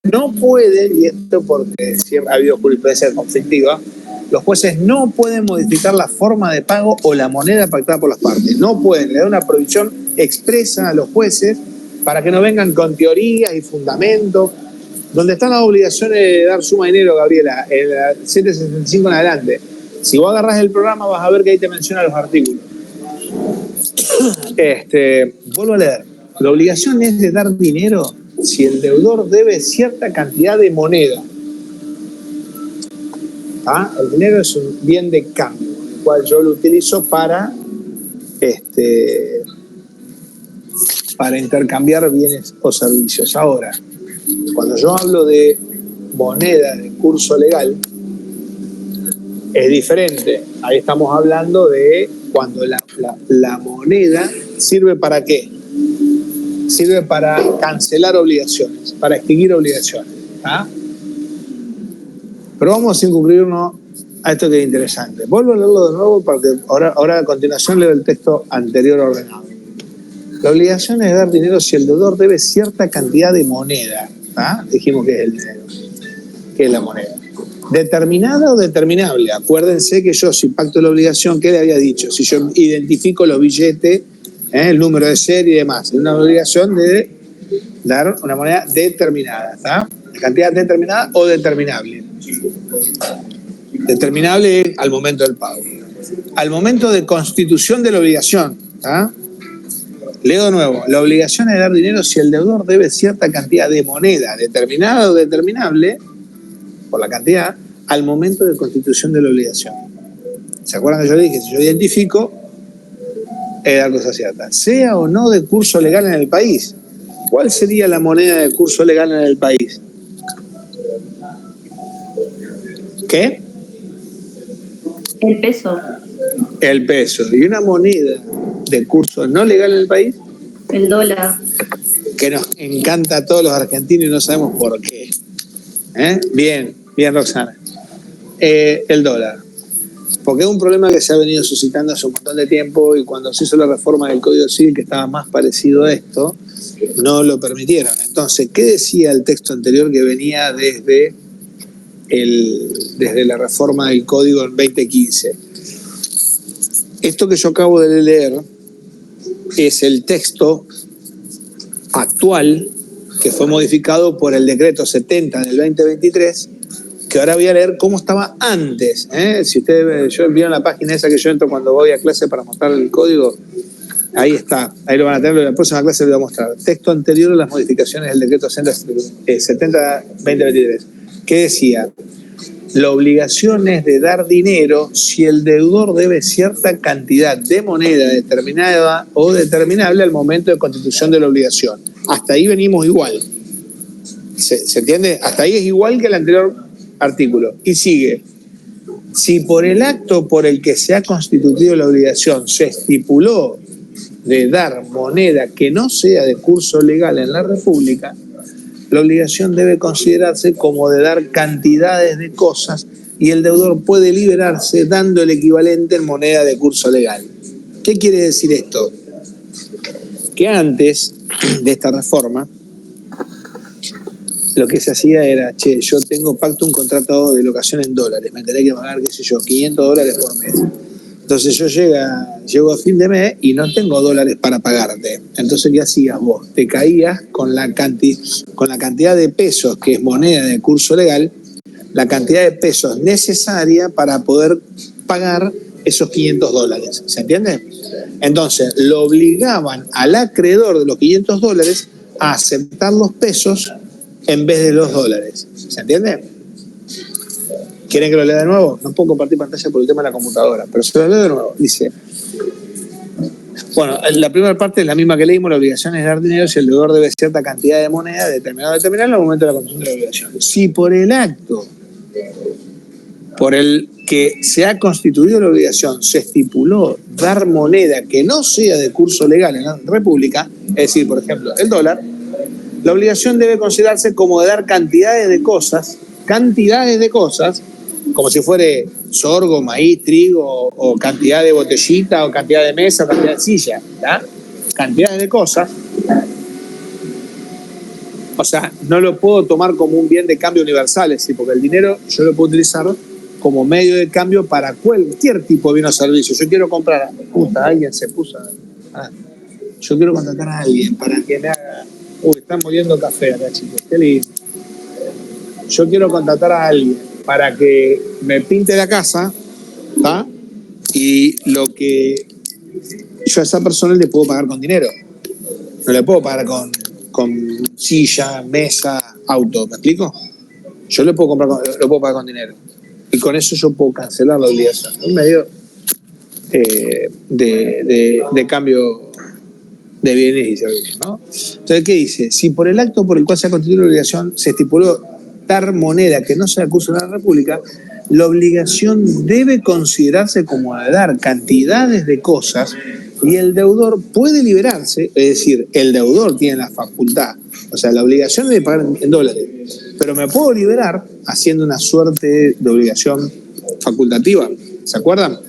no pueden, y esto porque siempre ha habido jurisprudencia conflictiva, los jueces no pueden modificar la forma de pago o la moneda pactada por las partes. No pueden, le da una prohibición expresa a los jueces para que no vengan con teorías y fundamentos. Donde están las obligaciones de dar suma de dinero, Gabriela, en la 765 en adelante. Si vos agarrás el programa vas a ver que ahí te menciona los artículos. Vuelvo a leer. La obligación es de dar dinero si el deudor debe cierta cantidad de moneda. ¿Ah? El dinero es un bien de cambio, el cual yo lo utilizo para intercambiar bienes o servicios. Ahora, cuando yo hablo de moneda de curso legal, es diferente. Ahí estamos hablando de cuando la moneda sirve para qué. Sirve para cancelar obligaciones, para extinguir obligaciones. ¿Ah? Pero vamos a circunscribirnos a esto que es interesante. Vuelvo a leerlo de nuevo porque ahora a continuación leo el texto anterior ordenado. La obligación es dar dinero si el deudor debe cierta cantidad de moneda. ¿Ah? Dijimos que es el dinero. ¿Qué es la moneda? Determinada o determinable. Acuérdense que yo, si pacto la obligación, ¿qué le había dicho? Si yo identifico los billetes, el número de serie y demás, es una obligación de dar una moneda determinada. ¿Está? La cantidad determinada o determinable. Determinable es al momento del pago. Al momento de constitución de la obligación. ¿Está? Leo de nuevo. La obligación es dar dinero si el deudor debe cierta cantidad de moneda determinada o determinable por la cantidad, al momento de constitución de la obligación. ¿Se acuerdan que yo dije? Si yo identifico, es la cosa cierta. Sea o no de curso legal en el país. ¿Cuál sería la moneda de curso legal en el país? ¿Qué? El peso. El peso. ¿Y una moneda de curso no legal en el país? El dólar. Que nos encanta a todos los argentinos y no sabemos por qué. Bien, Roxana. El dólar. Porque es un problema que se ha venido suscitando hace un montón de tiempo y cuando se hizo la reforma del Código Civil, que estaba más parecido a esto, no lo permitieron. Entonces, ¿qué decía el texto anterior que venía desde la reforma del Código en 2015? Esto que yo acabo de leer es el texto actual que fue modificado por el decreto 70 del 2023, que ahora voy a leer cómo estaba antes. Si ustedes vieron la página esa que yo entro cuando voy a clase para mostrar el código, ahí está, ahí lo van a tener, en la próxima clase les voy a mostrar. Texto anterior a las modificaciones del decreto 70-2023, que decía: la obligación es de dar dinero si el deudor debe cierta cantidad de moneda determinada o determinable al momento de constitución de la obligación. Hasta ahí venimos igual. ¿Se entiende? Hasta ahí es igual que el anterior artículo. Y sigue: si por el acto por el que se ha constituido la obligación se estipuló de dar moneda que no sea de curso legal en la República, la obligación debe considerarse como de dar cantidades de cosas y el deudor puede liberarse dando el equivalente en moneda de curso legal. ¿Qué quiere decir esto? Que antes de esta reforma, lo que se hacía era: che, yo pacto un contrato de locación en dólares, me tendré que pagar, qué sé yo, $500 por mes. Entonces yo llego a fin de mes y no tengo dólares para pagarte. Entonces, ¿qué hacías vos? Te caías con la cantidad de pesos, que es moneda de curso legal, la cantidad de pesos necesaria para poder pagar esos $500. ¿Se entiende? Entonces, lo obligaban al acreedor de los $500 a aceptar los pesos en vez de los dólares. ¿Se entiende? ¿Quieren que lo lea de nuevo? No puedo compartir pantalla por el tema de la computadora, pero se lo leo de nuevo. Dice: bueno, la primera parte es la misma que leímos: la obligación es dar dinero si el deudor debe cierta cantidad de moneda determinada en el momento de la constitución de la obligación. Si por el acto por el que se ha constituido la obligación se estipuló dar moneda que no sea de curso legal en la República, es decir, por ejemplo, el dólar, la obligación debe considerarse como de dar cantidades de cosas, como si fuere sorgo, maíz, trigo, o cantidad de botellita, o cantidad de mesa, o cantidad de silla, ¿tá? Cantidades de cosas O sea, no lo puedo tomar como un bien de cambio universal, es decir, porque el dinero yo lo puedo utilizar como medio de cambio para cualquier tipo de bien o servicio. Yo quiero comprar, puta, alguien se puso, yo quiero contratar a alguien para que me haga, están moliendo café acá, chicos, qué lindo. Yo quiero contratar a alguien para que me pinte la casa, ¿tá? Y lo que yo a esa persona le puedo pagar con dinero. No le puedo pagar con silla, mesa, auto, ¿me explico? Yo lo puedo pagar con dinero. Y con eso yo puedo cancelar la obligación. Un medio de cambio de bienes y servicios, ¿no? Entonces, ¿qué dice? Si por el acto por el cual se ha constituido la obligación se estipuló dar moneda que no sea curso de la República, la obligación debe considerarse como de dar cantidades de cosas y el deudor puede liberarse, es decir, el deudor tiene la facultad, o sea, la obligación es de pagar en dólares, pero me puedo liberar haciendo una suerte de obligación facultativa, ¿se acuerdan?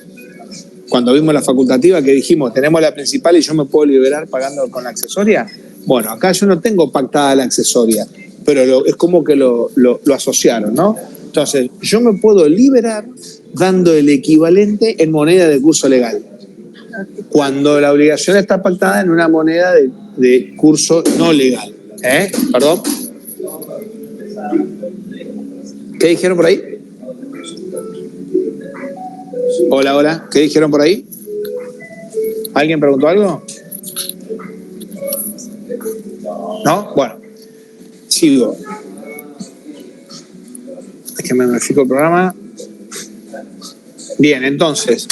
Cuando vimos la facultativa que dijimos, tenemos la principal y yo me puedo liberar pagando con la accesoria. Bueno, acá yo no tengo pactada la accesoria, pero es como que lo asociaron, ¿no? Entonces, yo me puedo liberar dando el equivalente en moneda de curso legal, cuando la obligación está pactada en una moneda de curso no legal. ¿Perdón? ¿Qué dijeron por ahí? Hola, hola. ¿Qué dijeron por ahí? ¿Alguien preguntó algo? ¿No? Bueno, sigo. Es que me modifico el programa. Bien, entonces,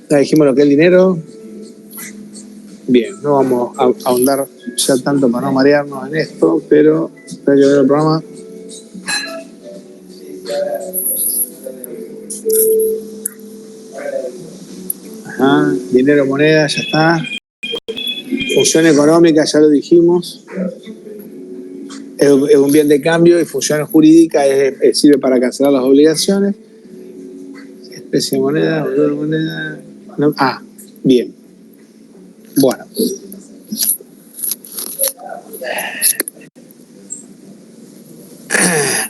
ya dijimos lo que es el dinero. Bien, no vamos a ahondar ya tanto para no marearnos en esto, pero hay que ver el programa. Ajá, dinero, moneda, ya está. Función económica, ya lo dijimos. Es un bien de cambio y función jurídica sirve para cancelar las obligaciones. Especie de moneda, moneda. No, bien. Bueno.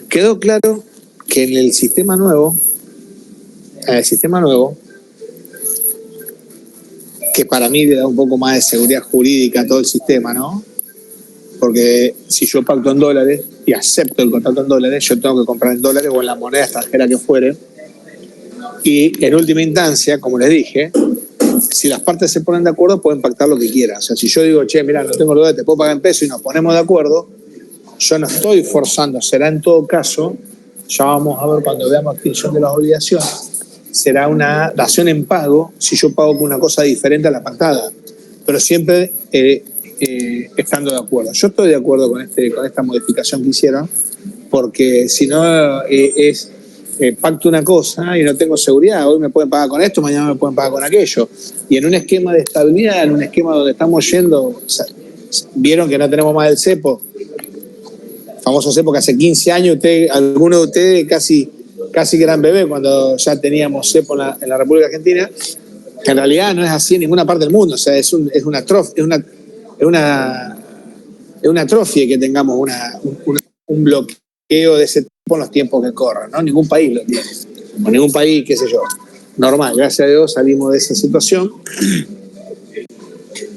Quedó claro que en el sistema nuevo, que para mí le da un poco más de seguridad jurídica a todo el sistema, ¿no? Porque si yo pacto en dólares y acepto el contrato en dólares, yo tengo que comprar en dólares o en la moneda extranjera que fuere. Y en última instancia, como les dije, si las partes se ponen de acuerdo, pueden pactar lo que quieran. O sea, si yo digo, che, mira, no tengo dólares, te puedo pagar en pesos y nos ponemos de acuerdo, yo no estoy forzando. Será en todo caso, ya vamos a ver cuando veamos extinción de las obligaciones, será una dación en pago si yo pago con una cosa diferente a la pactada. Pero siempre estando de acuerdo. Yo estoy de acuerdo con esta modificación que hicieron, porque si no pacto una cosa y no tengo seguridad, hoy me pueden pagar con esto, mañana me pueden pagar con aquello. Y en un esquema de estabilidad, en un esquema donde estamos yendo, o sea, vieron que no tenemos más el cepo, famoso cepo que hace 15 años, algunos de ustedes casi que eran bebés cuando ya teníamos cepo en la República Argentina, que en realidad no es así en ninguna parte del mundo, o sea, es una atrofia que tengamos un bloqueo de ese tipo en los tiempos que corren, ¿no? Ningún país lo tiene, o ningún país, qué sé yo, normal. Gracias a Dios salimos de esa situación.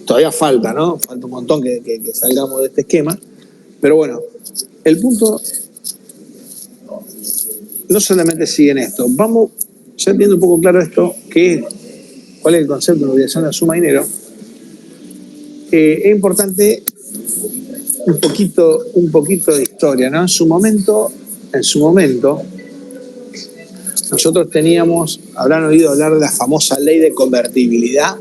Todavía falta, ¿no? Falta un montón que salgamos de este esquema, pero bueno, el punto no solamente sigue en esto. Vamos, ya viendo un poco claro esto, cuál es el concepto de obligación de suma de dinero. Es importante un poquito de historia, ¿no? En su momento, nosotros habrán oído hablar de la famosa ley de convertibilidad.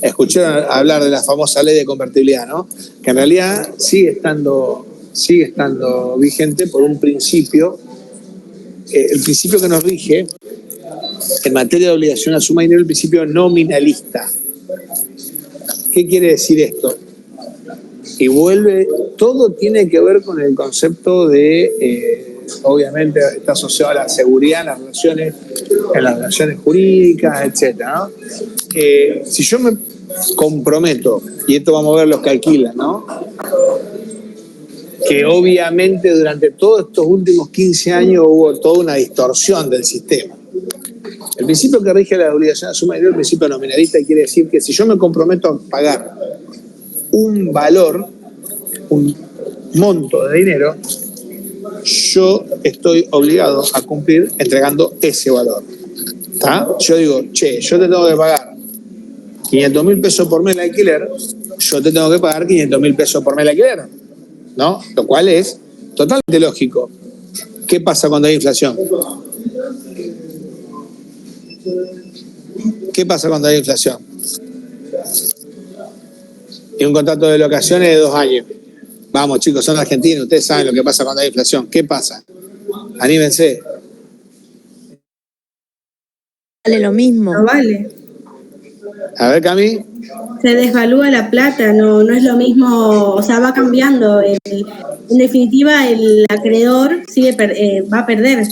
Escucharon hablar de la famosa ley de convertibilidad, ¿no? Que en realidad sigue estando vigente por un principio, el principio que nos rige en materia de obligación a suma de dinero, el principio nominalista. ¿Qué quiere decir esto? Y todo tiene que ver con el concepto de, obviamente está asociado a la seguridad en las relaciones jurídicas, etcétera, ¿no? Si yo me comprometo, y esto vamos a ver los que alquilan, ¿no? que obviamente durante todos estos últimos 15 años hubo toda una distorsión del sistema. El principio que rige la obligación de suma dinero, el principio nominalista, quiere decir que si yo me comprometo a pagar un valor, un monto de dinero, yo estoy obligado a cumplir entregando ese valor. ¿Está? Yo digo, che, yo te tengo que pagar 500.000 pesos por mes de alquiler, yo te tengo que pagar 500.000 pesos por mes de alquiler, ¿no? Lo cual es totalmente lógico. ¿Qué pasa cuando hay inflación? ¿Qué pasa cuando hay inflación? Y un contrato de locaciones de 2 años. Vamos, chicos, son argentinos, ustedes saben lo que pasa cuando hay inflación. ¿Qué pasa? Anímense. Vale lo mismo. No vale. A ver, Cami. Se desvalúa la plata, no es lo mismo, o sea, va cambiando. En definitiva, el acreedor va a perder.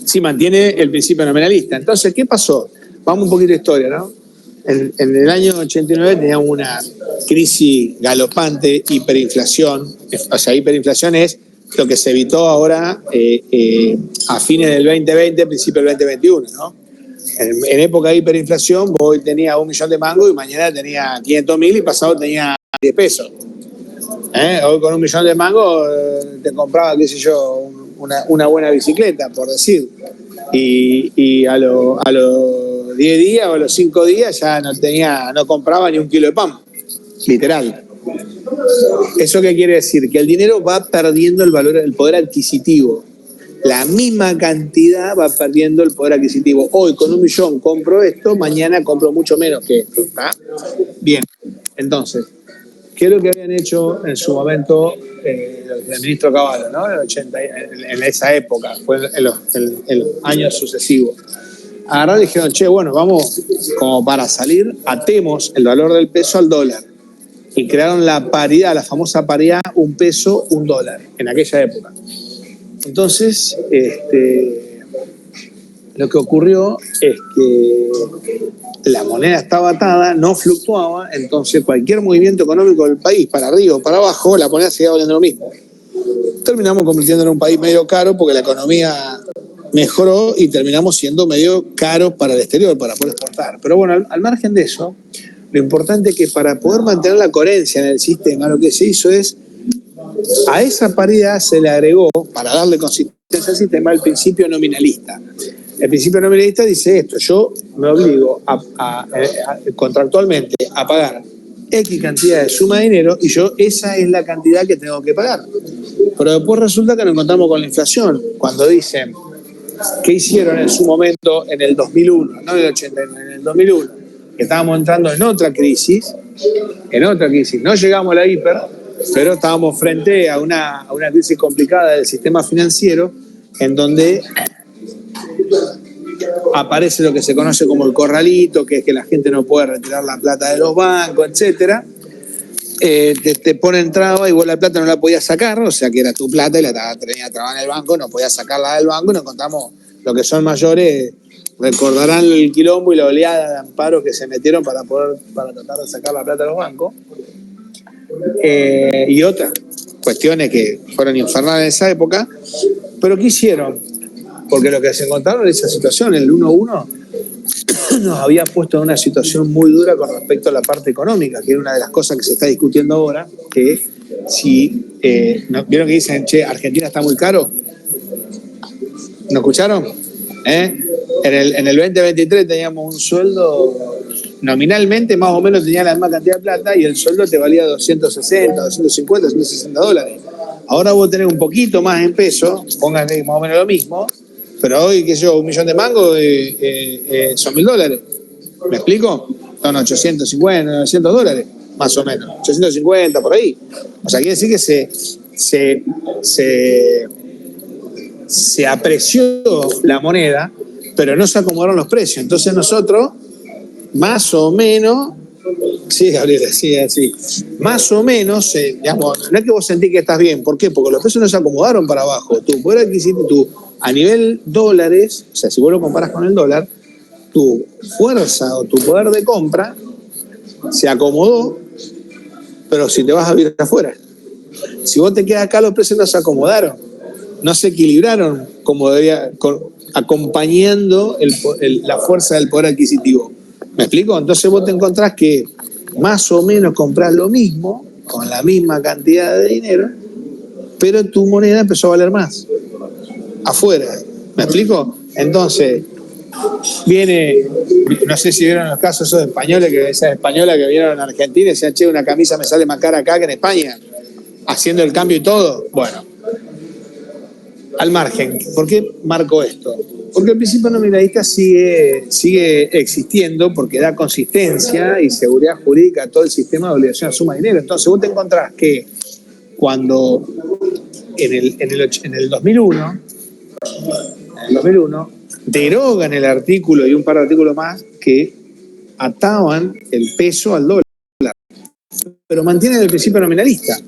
Sí, mantiene el principio nominalista. Entonces, ¿qué pasó? Vamos un poquito de historia, ¿no? En el año 89 teníamos una crisis galopante, hiperinflación. O sea, hiperinflación es lo que se evitó ahora a fines del 2020, principio del 2021, ¿no? En época de hiperinflación, vos hoy tenías 1 millón de mangos y mañana tenía 500.000 y pasado tenía 10 pesos. Hoy con 1 millón de mangos te compraba, qué sé yo, una buena bicicleta, por decir. Y a los 10 días o a los 5 días ya no compraba ni 1 kilo de pan, literal. ¿Eso qué quiere decir? Que el dinero va perdiendo el valor, el poder adquisitivo. La misma cantidad va perdiendo el poder adquisitivo. Hoy con 1 millón compro esto, mañana compro mucho menos que esto. ¿Está? Bien, entonces, ¿qué es lo que habían hecho en su momento el ministro Cavallo, ¿no? En esa época, fue en los años sucesivos? Agarraron y dijeron, che, bueno, vamos, como para salir, atemos el valor del peso al dólar. Y crearon la paridad, la famosa paridad, 1 peso, 1 dólar, en aquella época. Entonces, lo que ocurrió es que la moneda estaba atada, no fluctuaba, entonces cualquier movimiento económico del país, para arriba o para abajo, la moneda seguía valiendo lo mismo. Terminamos convirtiéndonos en un país medio caro porque la economía mejoró y terminamos siendo medio caros para el exterior, para poder exportar. Pero bueno, al margen de eso, lo importante es que para poder mantener la coherencia en el sistema, lo que se hizo es, a esa paridad se le agregó, para darle consistencia al sistema, el principio nominalista. El principio nominalista dice esto: yo me obligo contractualmente a pagar X cantidad de suma de dinero y esa es la cantidad que tengo que pagar. Pero después resulta que nos encontramos con la inflación. Cuando dicen, ¿qué hicieron en su momento en el 2001? No en el 80, en el 2001, que estábamos entrando en otra crisis. No llegamos a la hiper, pero estábamos frente a una crisis complicada del sistema financiero, en donde aparece lo que se conoce como el corralito, que es que la gente no puede retirar la plata de los bancos, etcétera. Te ponen traba y vos la plata no la podías sacar, o sea que era tu plata y la tenía trabada en el banco, no podías sacarla del banco, y nos contamos, lo que son mayores recordarán el quilombo y la oleada de amparos que se metieron para tratar de sacar la plata de los bancos. Y otras cuestiones que fueron infernales en esa época. Pero ¿qué hicieron? Porque lo que se encontraron en esa situación, el 1-1, nos había puesto en una situación muy dura con respecto a la parte económica, que es una de las cosas que se está discutiendo ahora, que si, ¿vieron que dicen, che, Argentina está muy caro? ¿No escucharon? En el 2023 teníamos un sueldo, nominalmente más o menos tenía la misma cantidad de plata y el sueldo te valía 260, 250, 260 dólares. Ahora vos tenés un poquito más en peso, pónganle más o menos lo mismo, pero hoy, qué sé yo, 1 millón de mangos son $1.000. ¿Me explico? Son 850, 900 dólares, más o menos. 850 por ahí. O sea, quiere decir que se apreció la moneda, pero no se acomodaron los precios. Entonces nosotros, más o menos, sí, Gabriela, sí, así, más o menos, digamos, no es que vos sentís que estás bien. ¿Por qué? Porque los precios no se acomodaron para abajo. Tu poder adquisitivo, a nivel dólares, o sea, si vos lo comparas con el dólar, tu fuerza o tu poder de compra se acomodó, pero si te vas a vivir afuera. Si vos te quedas acá, los precios no se acomodaron, no se equilibraron como debería, acompañando la fuerza del poder adquisitivo. ¿Me explico? Entonces vos te encontrás que más o menos comprás lo mismo, con la misma cantidad de dinero, pero tu moneda empezó a valer más afuera. ¿Me explico? Entonces, viene, no sé si vieron los casos esos españoles, esas españolas que vinieron a Argentina y decían, che, una camisa me sale más cara acá que en España, haciendo el cambio y todo. Bueno, al margen, ¿por qué marco esto? Porque el principio nominalista sigue existiendo porque da consistencia y seguridad jurídica a todo el sistema de obligación a suma de dinero. Entonces vos te encontrás que cuando en el 2001 derogan el artículo y un par de artículos más que ataban el peso al dólar, pero mantienen el principio nominalista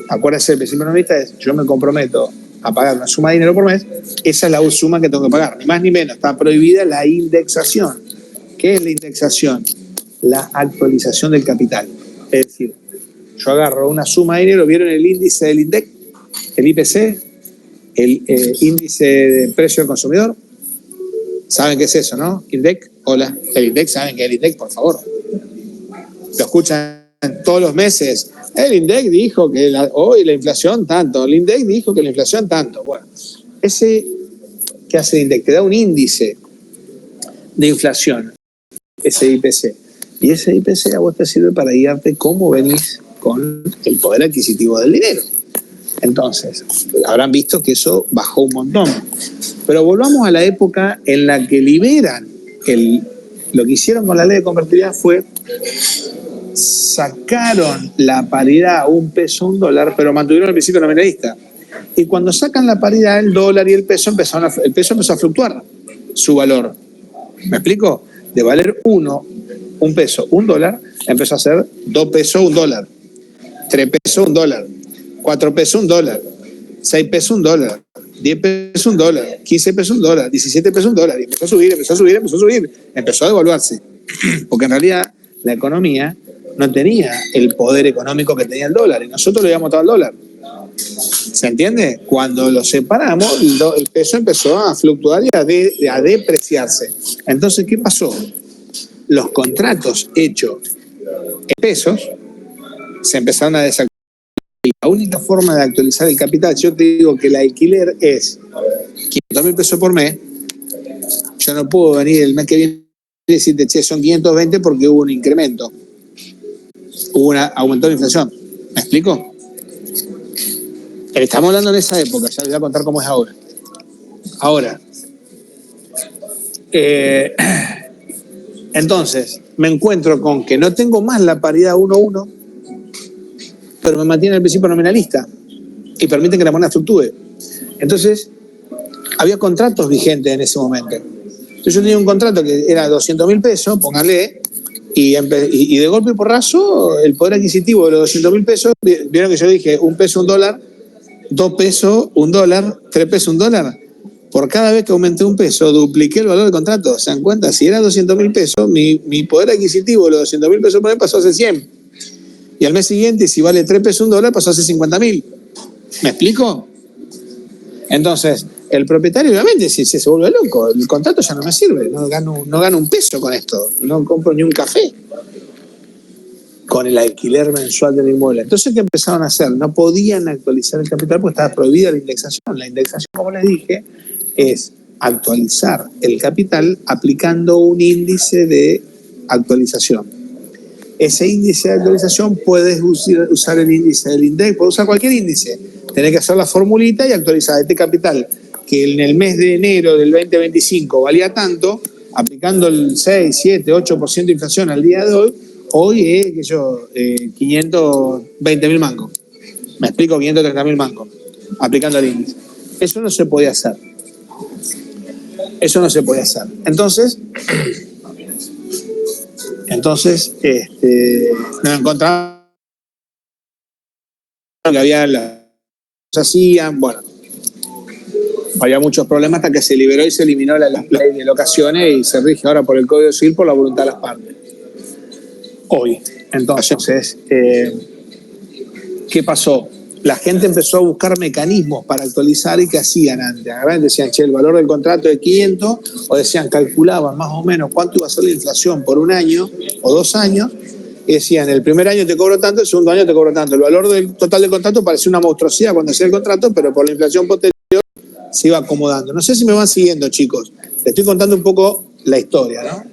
acuérdense, el principio nominalista es: yo me comprometo a pagar una suma de dinero por mes, esa es la suma que tengo que pagar, ni más ni menos. Está prohibida la indexación. ¿Qué es la indexación? La actualización del capital. Es decir, yo agarro una suma de dinero, ¿vieron el índice del INDEC? El IPC, el índice de precio del consumidor. ¿Saben qué es eso, no? INDEC, hola. El INDEC, ¿saben qué es el INDEC, por favor? Lo escuchan todos los meses. El INDEC dijo que hoy la inflación tanto. El INDEC dijo que la inflación tanto. Bueno, ¿qué hace el INDEC? Te da un índice de inflación, ese IPC. Y ese IPC a vos te sirve para guiarte cómo venís con el poder adquisitivo del dinero. Entonces, habrán visto que eso bajó un montón. Pero volvamos a la época en la que liberan lo que hicieron con la ley de convertibilidad fue sacaron la paridad $1 peso, $1, pero mantuvieron el principio nominalista. Y cuando sacan la paridad, el dólar y el peso empezó a fluctuar su valor. ¿Me explico? De valer un peso, $1, empezó a ser 2 pesos, $1, 3 pesos, $1, 4 pesos, $1, 6 pesos, $1, 10 pesos, $1, 15 pesos, $1, 17 pesos, $1, y empezó a subir, empezó a devaluarse. Porque en realidad la economía no tenía el poder económico que tenía el dólar, y nosotros le habíamos atado al dólar. ¿Se entiende? Cuando lo separamos, el peso empezó a fluctuar y a depreciarse. Entonces, ¿qué pasó? Los contratos hechos en pesos se empezaron a desactualizar. La única forma de actualizar el capital, yo te digo que el alquiler es 500.000 pesos por mes. Yo no puedo venir el mes que viene y decirte, che, son 520 porque hubo un incremento. Aumentó la inflación. ¿Me explico? Estamos hablando en esa época, ya les voy a contar cómo es ahora. Entonces, me encuentro con que no tengo más la paridad 1-1, pero me mantiene el principio nominalista y permiten que la moneda fluctúe. Entonces, había contratos vigentes en ese momento. Entonces, yo tenía un contrato que era 200.000 pesos, póngale, y de golpe y porrazo, el poder adquisitivo de los 200.000 pesos, vieron que yo dije $1 peso, $1, 2 pesos, $1, 3 pesos, $1. Por cada vez que aumenté $1 peso, dupliqué el valor del contrato. ¿Se dan cuenta? Si era 200.000 pesos, mi poder adquisitivo de los 200.000 pesos por mes pasó a ser 100. Y al mes siguiente, si vale 3 pesos, $1, pasó a ser 50.000. ¿Me explico? Entonces, el propietario obviamente se vuelve loco. El contrato ya no me sirve. No gano $1 peso con esto. No compro ni un café con el alquiler mensual del inmueble. Entonces, ¿qué empezaron a hacer? No podían actualizar el capital porque estaba prohibida la indexación. La indexación, como les dije, es actualizar el capital aplicando un índice de actualización. Ese índice de actualización puedes usar el índice del INDEC, puedes usar cualquier índice. Tenés que hacer la formulita y actualizar este capital que en el mes de enero del 2025 valía tanto, aplicando el 6, 7, 8% de inflación al día de hoy es 520.000 mangos. Me explico, 530.000 mangos, aplicando el índice. Eso no se podía hacer. Entonces nos encontramos que había hacían, bueno, había muchos problemas hasta que se liberó y se eliminó la ley de locaciones y se rige ahora por el Código Civil por la voluntad de las partes. Hoy. Entonces, ¿qué pasó? La gente empezó a buscar mecanismos para actualizar y ¿qué hacían antes? Agarraban y decían, che, el valor del contrato es 500, o decían, calculaban más o menos cuánto iba a ser la inflación por un año o 2 años, y decían, el primer año te cobro tanto, el segundo año te cobro tanto. El valor del total del contrato parecía una monstruosidad cuando hacía el contrato, pero por la inflación posterior se iba acomodando. No sé si me van siguiendo, chicos. Les estoy contando un poco la historia, ¿no?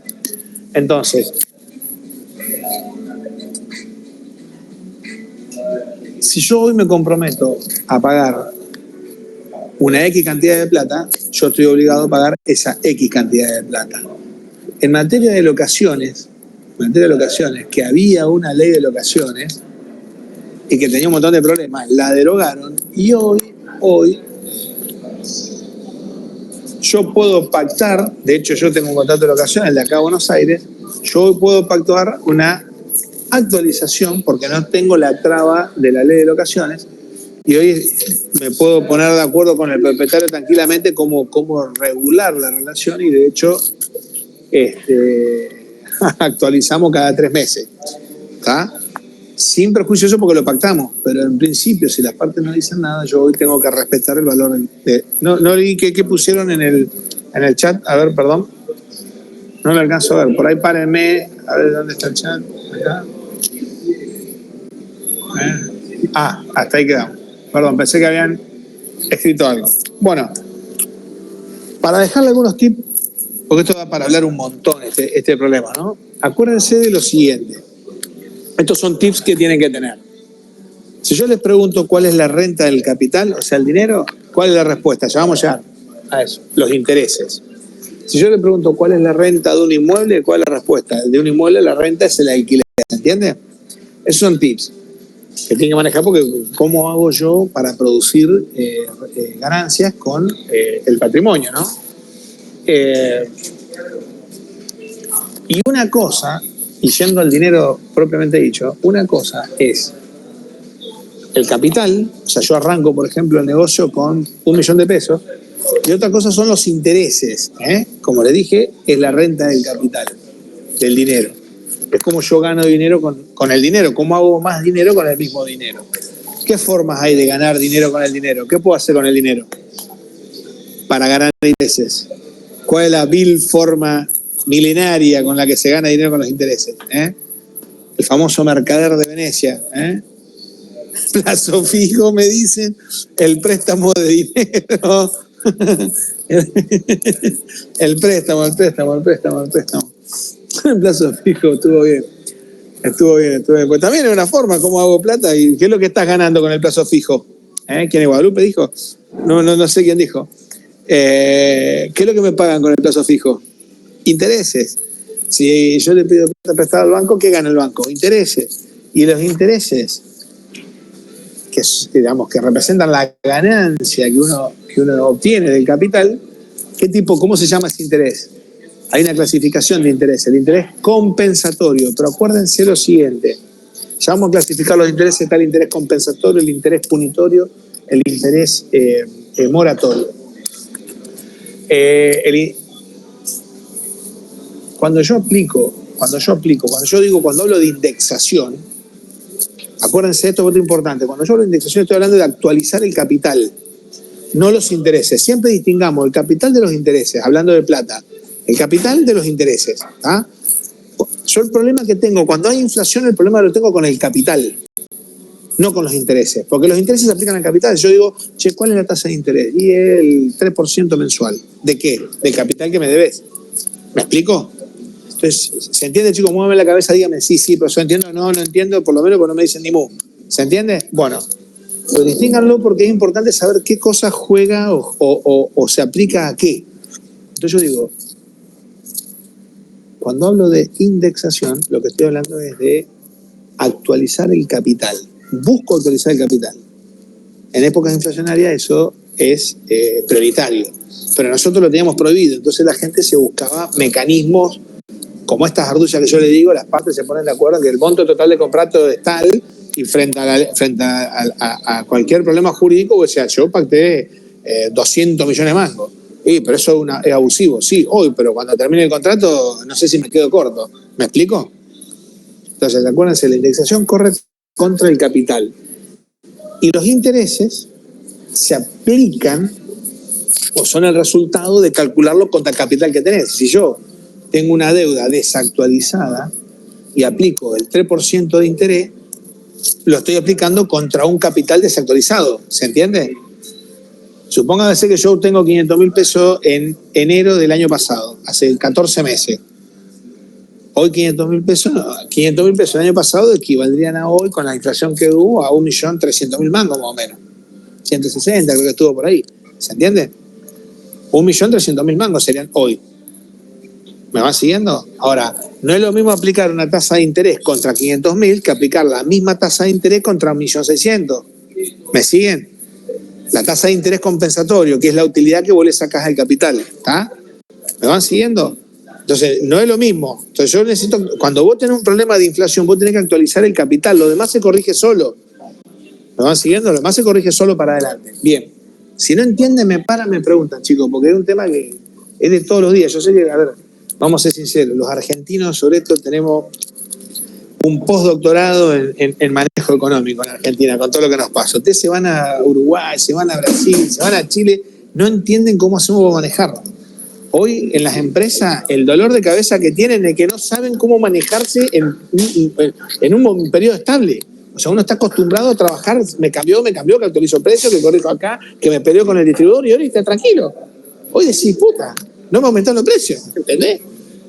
Entonces, si yo hoy me comprometo a pagar una X cantidad de plata, yo estoy obligado a pagar esa X cantidad de plata. En materia de locaciones, que había una ley de locaciones y que tenía un montón de problemas, la derogaron y hoy yo puedo pactar, de hecho yo tengo un contrato de locación, el de acá de Buenos Aires, yo hoy puedo pactar una actualización porque no tengo la traba de la ley de locaciones y hoy me puedo poner de acuerdo con el propietario tranquilamente cómo regular la relación y de hecho actualizamos cada 3 meses, ¿está? Sin prejuicio eso porque lo pactamos, pero en principio si las partes no dicen nada, yo hoy tengo que respetar el valor de... No leí qué pusieron en el chat, a ver, perdón, no lo alcanzo a ver, por ahí párenme, a ver dónde está el chat, acá. Hasta ahí quedamos, perdón, pensé que habían escrito algo. Bueno, para dejarle algunos tips, porque esto da para hablar un montón este problema, ¿no? Acuérdense de lo siguiente. Estos son tips que tienen que tener. Si yo les pregunto cuál es la renta del capital, o sea, el dinero, ¿cuál es la respuesta? Ya vamos a eso, los intereses. Si yo les pregunto cuál es la renta de un inmueble, ¿cuál es la respuesta? De un inmueble la renta es el alquiler, ¿se entiende? Esos son tips que tienen que manejar porque ¿cómo hago yo para producir ganancias con el patrimonio, ¿no? Y una cosa, y yendo al dinero propiamente dicho, una cosa es el capital, o sea, yo arranco, por ejemplo, el negocio con 1 millón de pesos, y otra cosa son los intereses, como le dije, es la renta del capital, del dinero. Es como yo gano dinero con el dinero, cómo hago más dinero con el mismo dinero. ¿Qué formas hay de ganar dinero con el dinero? ¿Qué puedo hacer con el dinero para ganar intereses? ¿Cuál es la vil forma milenaria con la que se gana dinero con los intereses? El famoso mercader de Venecia. Plazo fijo, me dicen, el préstamo de dinero. El préstamo. El plazo fijo, estuvo bien. Pues también es una forma, ¿cómo hago plata? ¿Y qué es lo que estás ganando con el plazo fijo? ¿Quién es Guadalupe dijo? No sé quién dijo. ¿Qué es lo que me pagan con el plazo fijo? Intereses. Si yo le pido plata prestada al banco, ¿qué gana el banco? Intereses. Y los intereses, que representan la ganancia que uno obtiene del capital, ¿cómo se llama ese interés? Hay una clasificación de interés, el interés compensatorio, pero acuérdense lo siguiente, ya vamos a clasificar los intereses, está el interés compensatorio, el interés punitorio, el interés moratorio. Cuando yo hablo de indexación, acuérdense de esto, que es importante, cuando yo hablo de indexación estoy hablando de actualizar el capital, no los intereses. Siempre distingamos el capital de los intereses, hablando de plata, el capital de los intereses. Yo el problema que tengo, cuando hay inflación, el problema lo tengo con el capital, no con los intereses, porque los intereses se aplican al capital. Yo digo, che, ¿cuál es la tasa de interés? Y el 3% mensual. ¿De qué? Del capital que me debes. ¿Me explico? Entonces, ¿se entiende, chicos? Muéveme la cabeza, dígame, sí, pero yo entiendo, no entiendo, por lo menos porque no me dicen ni mu. ¿Se entiende? Bueno, pues distínganlo porque es importante saber qué cosa juega o se aplica a qué. Entonces yo digo, cuando hablo de indexación, lo que estoy hablando es de actualizar el capital. Busco actualizar el capital. En épocas inflacionarias eso es prioritario, pero nosotros lo teníamos prohibido, entonces la gente se buscaba mecanismos como estas ardullas que yo le digo, las partes se ponen de acuerdo en que el monto total de contrato es tal y frente a cualquier problema jurídico, o sea, yo pacté 200 millones de mangos. Pero eso es abusivo, sí, hoy, pero cuando termine el contrato no sé si me quedo corto. ¿Me explico? Entonces, acuérdense, la indexación corre contra el capital. Y los intereses se aplican o son el resultado de calcularlo contra el capital que tenés. Si yo tengo una deuda desactualizada y aplico el 3% de interés, lo estoy aplicando contra un capital desactualizado. ¿Se entiende? Supóngase que yo tengo 500.000 pesos en enero del año pasado, hace 14 meses. Hoy 500.000 pesos, no, 500.000 pesos el año pasado equivaldrían a hoy, con la inflación que hubo, a 1.300.000 mangos más o menos. 160, creo que estuvo por ahí. ¿Se entiende? 1.300.000 mangos serían hoy. ¿Me van siguiendo? Ahora, no es lo mismo aplicar una tasa de interés contra 500.000 que aplicar la misma tasa de interés contra 1.600.000. ¿Me siguen? La tasa de interés compensatorio, que es la utilidad que vos le sacás al capital. ¿Está? ¿Me van siguiendo? Entonces, no es lo mismo. Entonces, yo necesito, cuando vos tenés un problema de inflación, vos tenés que actualizar el capital. Lo demás se corrige solo. ¿Me van siguiendo? Lo demás se corrige solo para adelante. Bien. Si no entienden, me preguntan, chicos, porque es un tema que es de todos los días. Yo sé que, a ver, vamos a ser sinceros, los argentinos sobre esto tenemos un postdoctorado en manejo económico en Argentina, con todo lo que nos pasa. Ustedes se van a Uruguay, se van a Brasil, se van a Chile, no entienden cómo hacemos para manejarlo. Hoy en las empresas el dolor de cabeza que tienen es que no saben cómo manejarse en un periodo estable. O sea, uno está acostumbrado a trabajar, me cambió, que actualizo el precio, que corrijo acá, que me peleó con el distribuidor y ahora está tranquilo. Hoy decís, puta, no me aumentaron los precios, ¿entendés?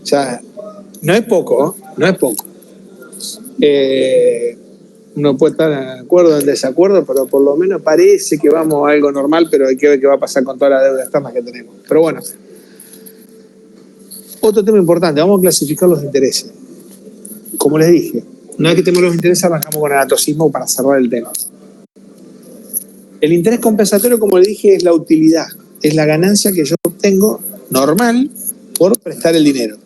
O sea, no es poco, no es poco. Uno puede estar de acuerdo o en desacuerdo, pero por lo menos parece que vamos a algo normal, pero hay que ver qué va a pasar con toda la deuda externa que tenemos. Pero bueno. Otro tema importante, vamos a clasificar los intereses. Como les dije, una vez que tenemos los intereses, arrancamos con el anatocismo para cerrar el tema. El interés compensatorio, como les dije, es la utilidad, es la ganancia que yo obtengo normal por prestar el dinero.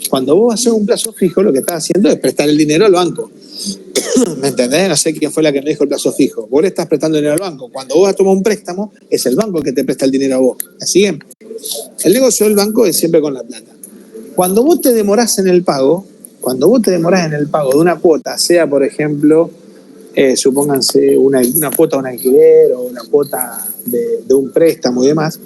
Cuando vos haces un plazo fijo, lo que estás haciendo es prestar el dinero al banco. ¿Me entendés? No sé quién fue la que me dijo el plazo fijo. Vos le estás prestando dinero al banco. Cuando vos vas a tomar un préstamo, es el banco el que te presta el dinero a vos. ¿Así? El negocio del banco es siempre con la plata. Cuando vos te demorás en el pago, de una cuota, sea por ejemplo, supónganse una cuota de un alquiler o una cuota de un préstamo y demás,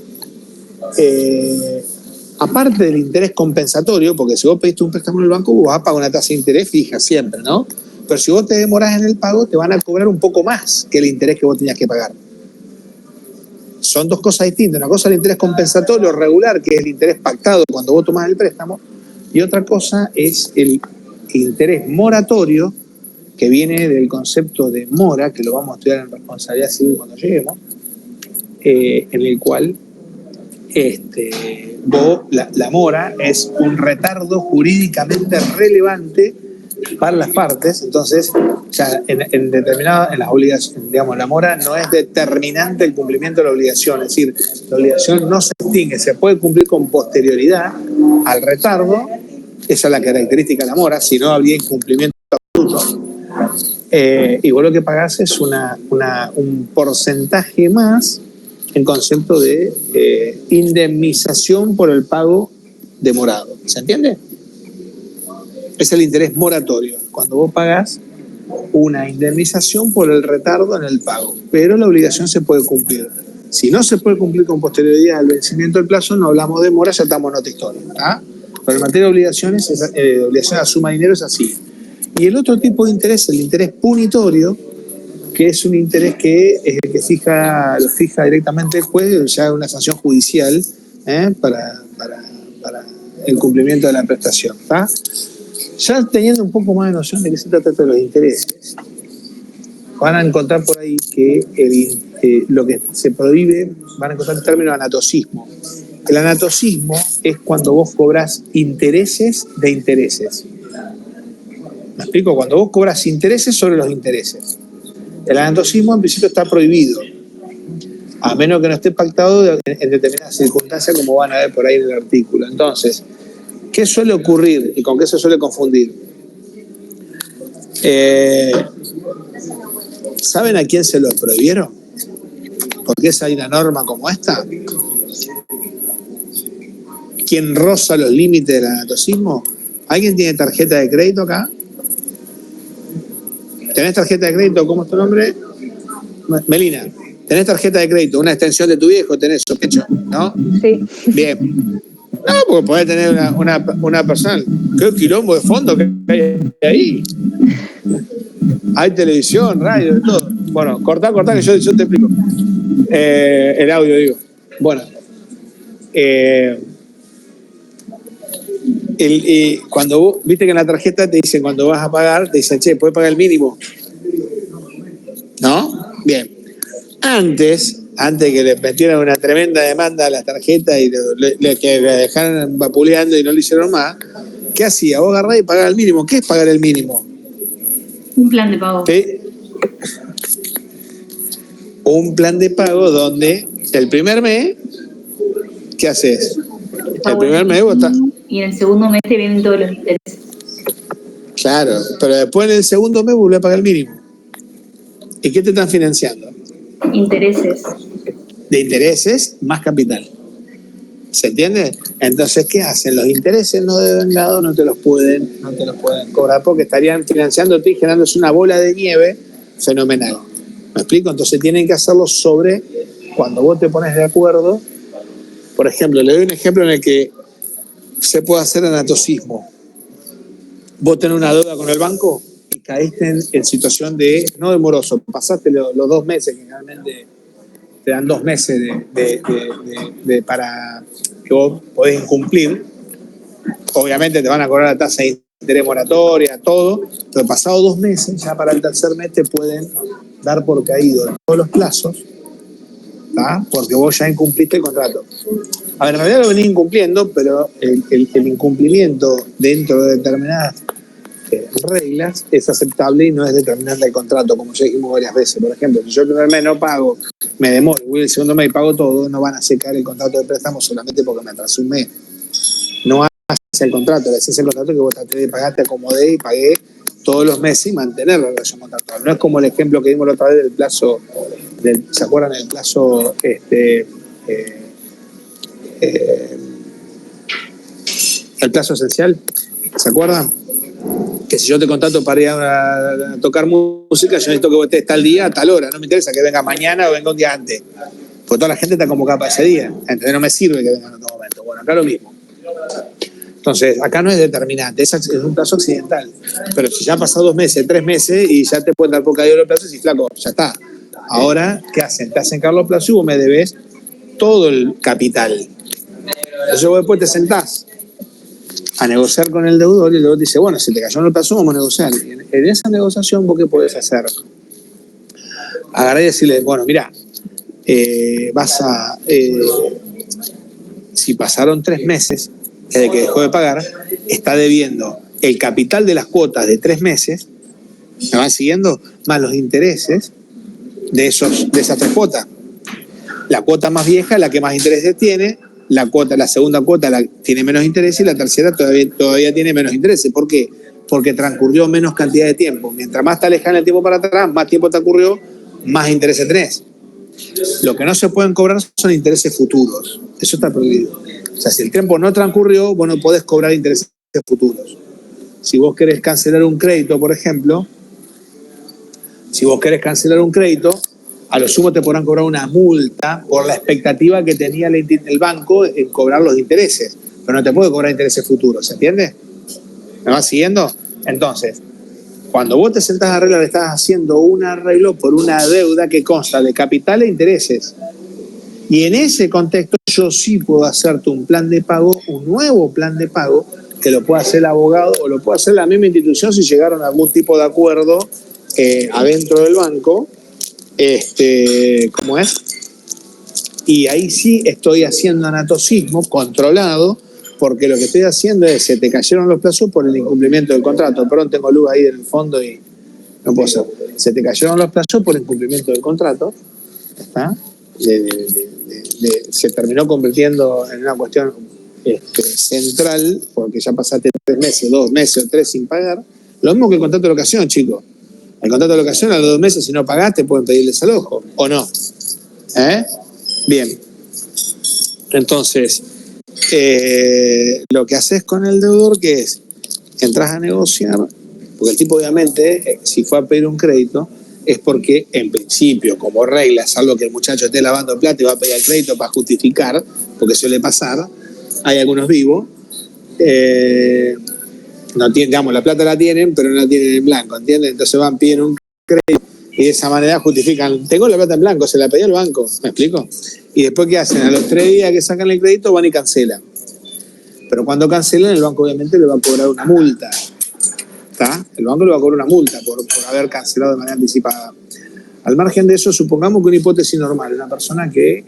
aparte del interés compensatorio, porque si vos pediste un préstamo en el banco, vos vas a pagar una tasa de interés fija siempre, ¿no? Pero si vos te demorás en el pago, te van a cobrar un poco más que el interés que vos tenías que pagar. Son dos cosas distintas. Una cosa es el interés compensatorio regular, que es el interés pactado cuando vos tomás el préstamo, y otra cosa es el interés moratorio, que viene del concepto de mora, que lo vamos a estudiar en responsabilidad civil cuando lleguemos, en el cual la mora es un retardo jurídicamente relevante para las partes. Entonces, ya en las obligaciones, digamos, la mora no es determinante el cumplimiento de la obligación, es decir, la obligación no se extingue, se puede cumplir con posterioridad al retardo. Esa es la característica de la mora, si no habría incumplimiento absoluto. Y vos lo que pagás es un porcentaje más en concepto de indemnización por el pago demorado. ¿Se entiende? Es el interés moratorio, cuando vos pagás una indemnización por el retardo en el pago, pero la obligación se puede cumplir. Si no se puede cumplir con posterioridad al vencimiento del plazo, no hablamos de mora, ya estamos en otra historia. ¿Ah? Pero en materia de obligaciones, obligación a suma de dinero es así. Y el otro tipo de interés, el interés punitorio, que es un interés que es el que lo fija directamente el juez, ya una sanción judicial para el cumplimiento de la prestación. ¿Tá? Ya teniendo un poco más de noción de qué se trata de los intereses, van a encontrar por ahí que lo que se prohíbe, van a encontrar el término anatocismo. El anatocismo es cuando vos cobrás intereses de intereses. ¿Me explico? Cuando vos cobras intereses sobre los intereses. El anatocismo en principio está prohibido, a menos que no esté pactado en determinadas circunstancias, como van a ver por ahí en el artículo. Entonces, ¿qué suele ocurrir y con qué se suele confundir? ¿Saben a quién se lo prohibieron? ¿Por qué hay una norma como esta? ¿Quién roza los límites del anatocismo? ¿Alguien tiene tarjeta de crédito acá? ¿Tenés tarjeta de crédito? ¿Cómo es tu nombre? Melina, ¿tenés tarjeta de crédito? ¿Una extensión de tu viejo? ¿Tenés sospecho? ¿No? Sí. Bien. No, porque podés tener una persona. ¿Qué quilombo de fondo que hay ahí? Hay televisión, radio, de todo. Bueno, cortá que yo te explico. El audio, digo. Bueno. Cuando vos, viste que en la tarjeta te dicen, cuando vas a pagar, te dicen, che, ¿puedes pagar el mínimo? ¿No? Bien. Antes que le metieran una tremenda demanda a las tarjetas y que le dejaran vapuleando y no lo hicieron más, ¿qué hacía? Vos agarrás y pagás el mínimo. ¿Qué es pagar el mínimo? Un plan de pago. ¿Sí? Un plan de pago donde el primer mes, ¿qué haces? El primer mes vos estás... Y en el segundo mes te vienen todos los intereses. Claro, pero después en el segundo mes volvés a pagar el mínimo. ¿Y qué te están financiando? Intereses. De intereses más capital. ¿Se entiende? Entonces, ¿qué hacen? Los intereses no de vengado no te los pueden cobrar porque estarían financiándote y generándose una bola de nieve fenomenal. ¿Me explico? Entonces tienen que hacerlo sobre cuando vos te pones de acuerdo. Por ejemplo, le doy un ejemplo en el que se puede hacer anatocismo. Vos tenés una deuda con el banco y caíste en situación de, no de moroso, pasaste los 2 meses, que generalmente te dan 2 meses para que vos podés incumplir. Obviamente te van a cobrar la tasa de interés moratoria, todo, pero pasados 2 meses, ya para el tercer mes te pueden dar por caído todos los plazos, ¿tá? Porque vos ya incumpliste el contrato. A ver, en realidad lo venís incumpliendo, pero el incumplimiento dentro de determinadas reglas es aceptable y no es determinante del contrato, como ya dijimos varias veces. Por ejemplo, si yo el primer mes no pago, me demoro, voy el segundo mes y pago todo, no van a secar el contrato de préstamo solamente porque me atrasé un mes. No haces el contrato, le haces el contrato que vos traté de pagar, te acomodé y pagué todos los meses y mantener la relación contractual. No es como el ejemplo que dimos la otra vez del plazo, ¿se acuerdan del plazo el plazo esencial? ¿Se acuerdan? Que si yo te contrato para ir a tocar música, yo necesito que vos estés tal día, a tal hora. No me interesa que venga mañana o venga un día antes. Porque toda la gente está convocada para ese día. Entonces no me sirve que venga en otro momento. Bueno, acá lo mismo. Entonces, acá no es determinante, es un plazo accidental. Pero si ya ha pasado 2 meses, 3 meses y ya te pueden dar por caído los plazos y flaco, ya está. Ahora, ¿qué hacen? Te hacen cargar los plazos y vos me debes todo el capital. Entonces vos después te sentás a negociar con el deudor y el deudor dice, bueno, si te cayó en el plazo, vamos a negociar. Y en esa negociación, ¿vos qué podés hacer? Agarrar y decirle, bueno, mirá, si pasaron 3 meses desde que dejó de pagar, está debiendo el capital de las cuotas de 3 meses, ¿me van siguiendo? Más los intereses de esas 3 cuotas. La cuota más vieja es la que más intereses tiene, la segunda cuota tiene menos interés y la tercera todavía tiene menos intereses. ¿Por qué? Porque transcurrió menos cantidad de tiempo. Mientras más te alejas en el tiempo para atrás, más tiempo te ocurrió, más intereses tenés. Lo que no se pueden cobrar son intereses futuros. Eso está prohibido. O sea, si el tiempo no transcurrió, vos no podés cobrar intereses futuros. Si vos querés cancelar un crédito, por ejemplo, a lo sumo te podrán cobrar una multa por la expectativa que tenía el banco en cobrar los intereses, pero no te puede cobrar intereses futuros, ¿se entiende? ¿Me vas siguiendo? Entonces, cuando vos te sentás a arreglar, estás haciendo un arreglo por una deuda que consta de capital e intereses. Y en ese contexto yo sí puedo hacerte un plan de pago, un nuevo plan de pago, que lo puede hacer el abogado o lo puede hacer la misma institución si llegaron a algún tipo de acuerdo adentro del banco. ¿Cómo es? Y ahí sí estoy haciendo anatocismo controlado, porque lo que estoy haciendo es, se te cayeron los plazos por el incumplimiento del contrato. Perdón, tengo luz ahí en el fondo y no puedo hacer. Se te cayeron los plazos por el incumplimiento del contrato. ¿Está? Se terminó convirtiendo en una cuestión central, porque ya pasaste 3 meses, 2 meses o 3 sin pagar. Lo mismo que el contrato de locación, chicos. El contrato de locación a los 2 meses, si no pagaste, pueden pedir desalojo, ¿o no? Bien. Entonces, lo que haces con el deudor, que es, entras a negociar, porque el tipo obviamente, si fue a pedir un crédito, es porque, en principio, como regla, salvo que el muchacho esté lavando plata y va a pedir el crédito para justificar, porque suele pasar, hay algunos vivos, no tienen, digamos, la plata la tienen, pero no la tienen en blanco, ¿entiendes? Entonces van, piden un crédito y de esa manera justifican, tengo la plata en blanco, se la pedí al banco, ¿me explico? Y después, ¿qué hacen? A los 3 días que sacan el crédito van y cancelan. Pero cuando cancelan, el banco obviamente le va a cobrar una multa. ¿Está? El banco le va a cobrar una multa por haber cancelado de manera anticipada. Al margen de eso, supongamos que una hipótesis normal, una persona que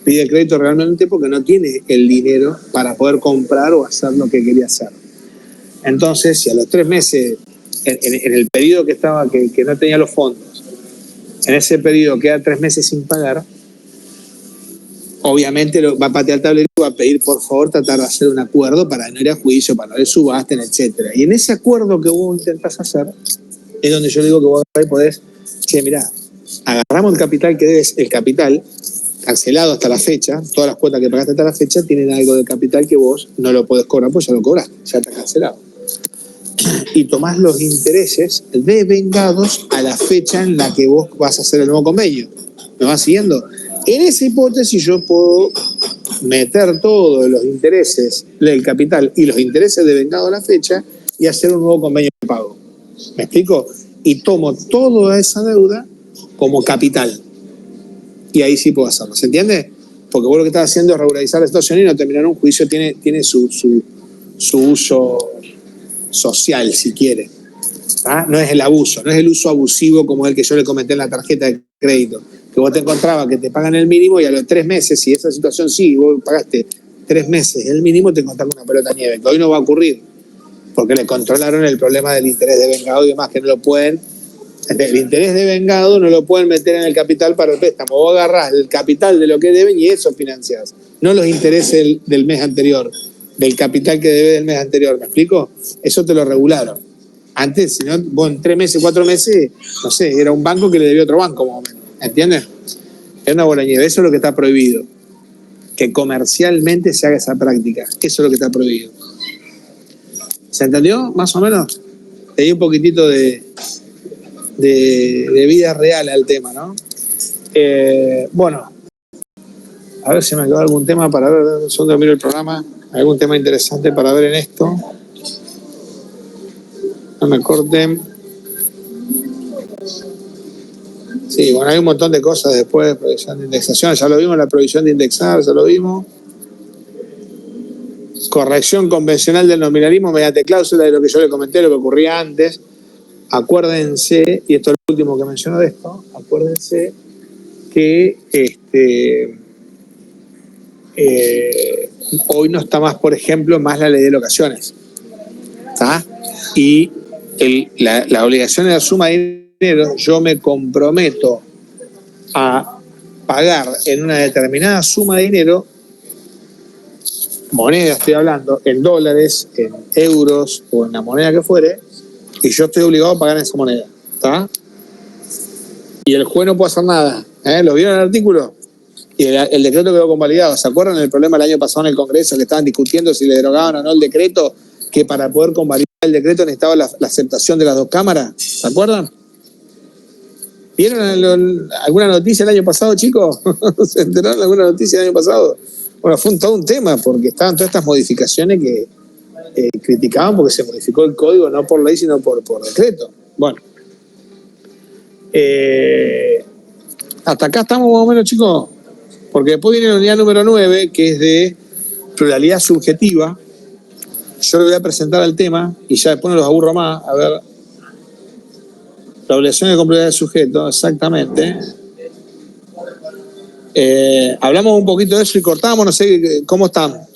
pide el crédito realmente porque no tiene el dinero para poder comprar o hacer lo que quería hacer. Entonces, si a los 3 meses, en el periodo que estaba, que no tenía los fondos, en ese periodo queda 3 meses sin pagar, obviamente va a patear el tablero y va a pedir, por favor, tratar de hacer un acuerdo para no ir a juicio, para no ir subasten, etcétera. Y en ese acuerdo que vos intentás hacer, es donde yo digo que vos podés, che, mirá, agarramos el capital que debes, el capital cancelado hasta la fecha, todas las cuotas que pagaste hasta la fecha tienen algo de capital que vos no lo podés cobrar, pues ya lo cobraste, ya está cancelado. Y tomás los intereses devengados a la fecha en la que vos vas a hacer el nuevo convenio. ¿Me vas siguiendo? En esa hipótesis yo puedo meter todos los intereses del capital y los intereses devengados a la fecha y hacer un nuevo convenio de pago. ¿Me explico? Y tomo toda esa deuda como capital. Y ahí sí puedo hacerlo. ¿Se entiende? Porque vos lo que estás haciendo es regularizar la situación y no terminar un juicio. Tiene su uso social, si quiere. ¿Ah? No es el abuso, no es el uso abusivo como el que yo le comenté en la tarjeta de crédito. Que vos te encontrabas que te pagan el mínimo y a los 3 meses, si esa situación sí, vos pagaste 3 meses el mínimo, te encontrás con una pelota de nieve. Que hoy no va a ocurrir. Porque le controlaron el problema del interés devengado y demás, que no lo pueden. El interés devengado no lo pueden meter en el capital para el préstamo. Vos agarrás el capital de lo que deben y eso financiás. No los intereses del mes anterior, del capital que debe del mes anterior. ¿Me explico? Eso te lo regularon. Antes, si no, vos en 3 meses, 4 meses, no sé, era un banco que le debió a otro banco, más o menos. ¿Entiendes? Es una bola de nieve. Eso es lo que está prohibido. Que comercialmente se haga esa práctica. Eso es lo que está prohibido. ¿Se entendió? Más o menos. Te di un poquitito de vida real al tema, ¿no? Bueno, a ver si me quedó algún tema para ver, solo miro el programa, algún tema interesante para ver en esto. No me corten. Sí, bueno, hay un montón de cosas después, provisión de indexación, ya lo vimos, la provisión de indexar, ya lo vimos. Corrección convencional del nominalismo mediante cláusula de lo que yo le comenté, lo que ocurría antes. Acuérdense, y esto es lo último que menciono de esto, acuérdense que hoy no está más, por ejemplo, más la ley de locaciones. ¿Está? Y la obligación de la suma de dinero, yo me comprometo a pagar en una determinada suma de dinero, moneda estoy hablando, en dólares, en euros o en la moneda que fuere, y yo estoy obligado a pagar en esa moneda. ¿Está? Y el juez no puede hacer nada. ¿Lo vieron en el artículo? Y el decreto quedó convalidado. ¿Se acuerdan del problema el año pasado en el Congreso que estaban discutiendo si le derogaban o no el decreto? Que para poder convalidar el decreto necesitaba la aceptación de las 2 cámaras. ¿Se acuerdan? ¿Vieron alguna noticia el año pasado, chicos? ¿Se enteraron de alguna noticia el año pasado? Bueno, fue todo un tema porque estaban todas estas modificaciones que criticaban porque se modificó el código no por ley sino por decreto. Bueno. Hasta acá estamos más o menos, chicos, porque después viene la unidad número 9, que es de pluralidad subjetiva. Yo le voy a presentar el tema y ya después no los aburro más. A ver, la obligación de pluralidad de sujeto, exactamente. Hablamos un poquito de eso y cortamos, no sé cómo están.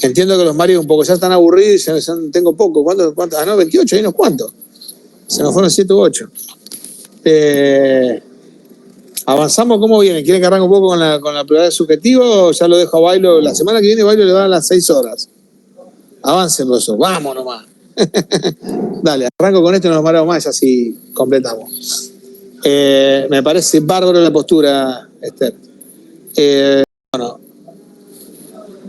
Entiendo que los maridos un poco ya están aburridos y tengo poco. ¿Cuántos? Ah, no, 28, hay unos cuantos. Se nos fueron 7 u 8. Avanzamos, ¿cómo viene? ¿Quieren que arranque un poco con la pluralidad subjetiva o ya lo dejo a Bailo? La semana que viene Bailo le va a las 6 horas. Avance, profesor. Vamos nomás. Dale, arranco con esto y no nos paramos más y así completamos. Me parece bárbaro la postura, Esther. Bueno,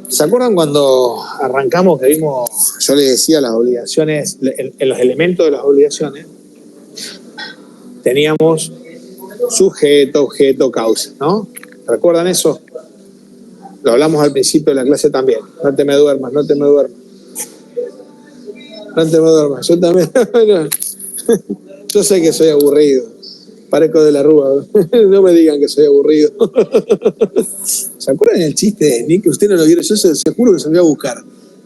¿se acuerdan cuando arrancamos que vimos, yo les decía las obligaciones, en los elementos de las obligaciones, teníamos sujeto, objeto, causa, ¿no? ¿Recuerdan eso? Lo hablamos al principio de la clase también. No te me duermas, no te me duermas. No te me duermas. Yo también. Yo sé que soy aburrido. Parezco de la Rúa. No me digan que soy aburrido. ¿Se acuerdan del chiste de Nick? Usted no lo vieron. Yo seguro que se lo voy a buscar.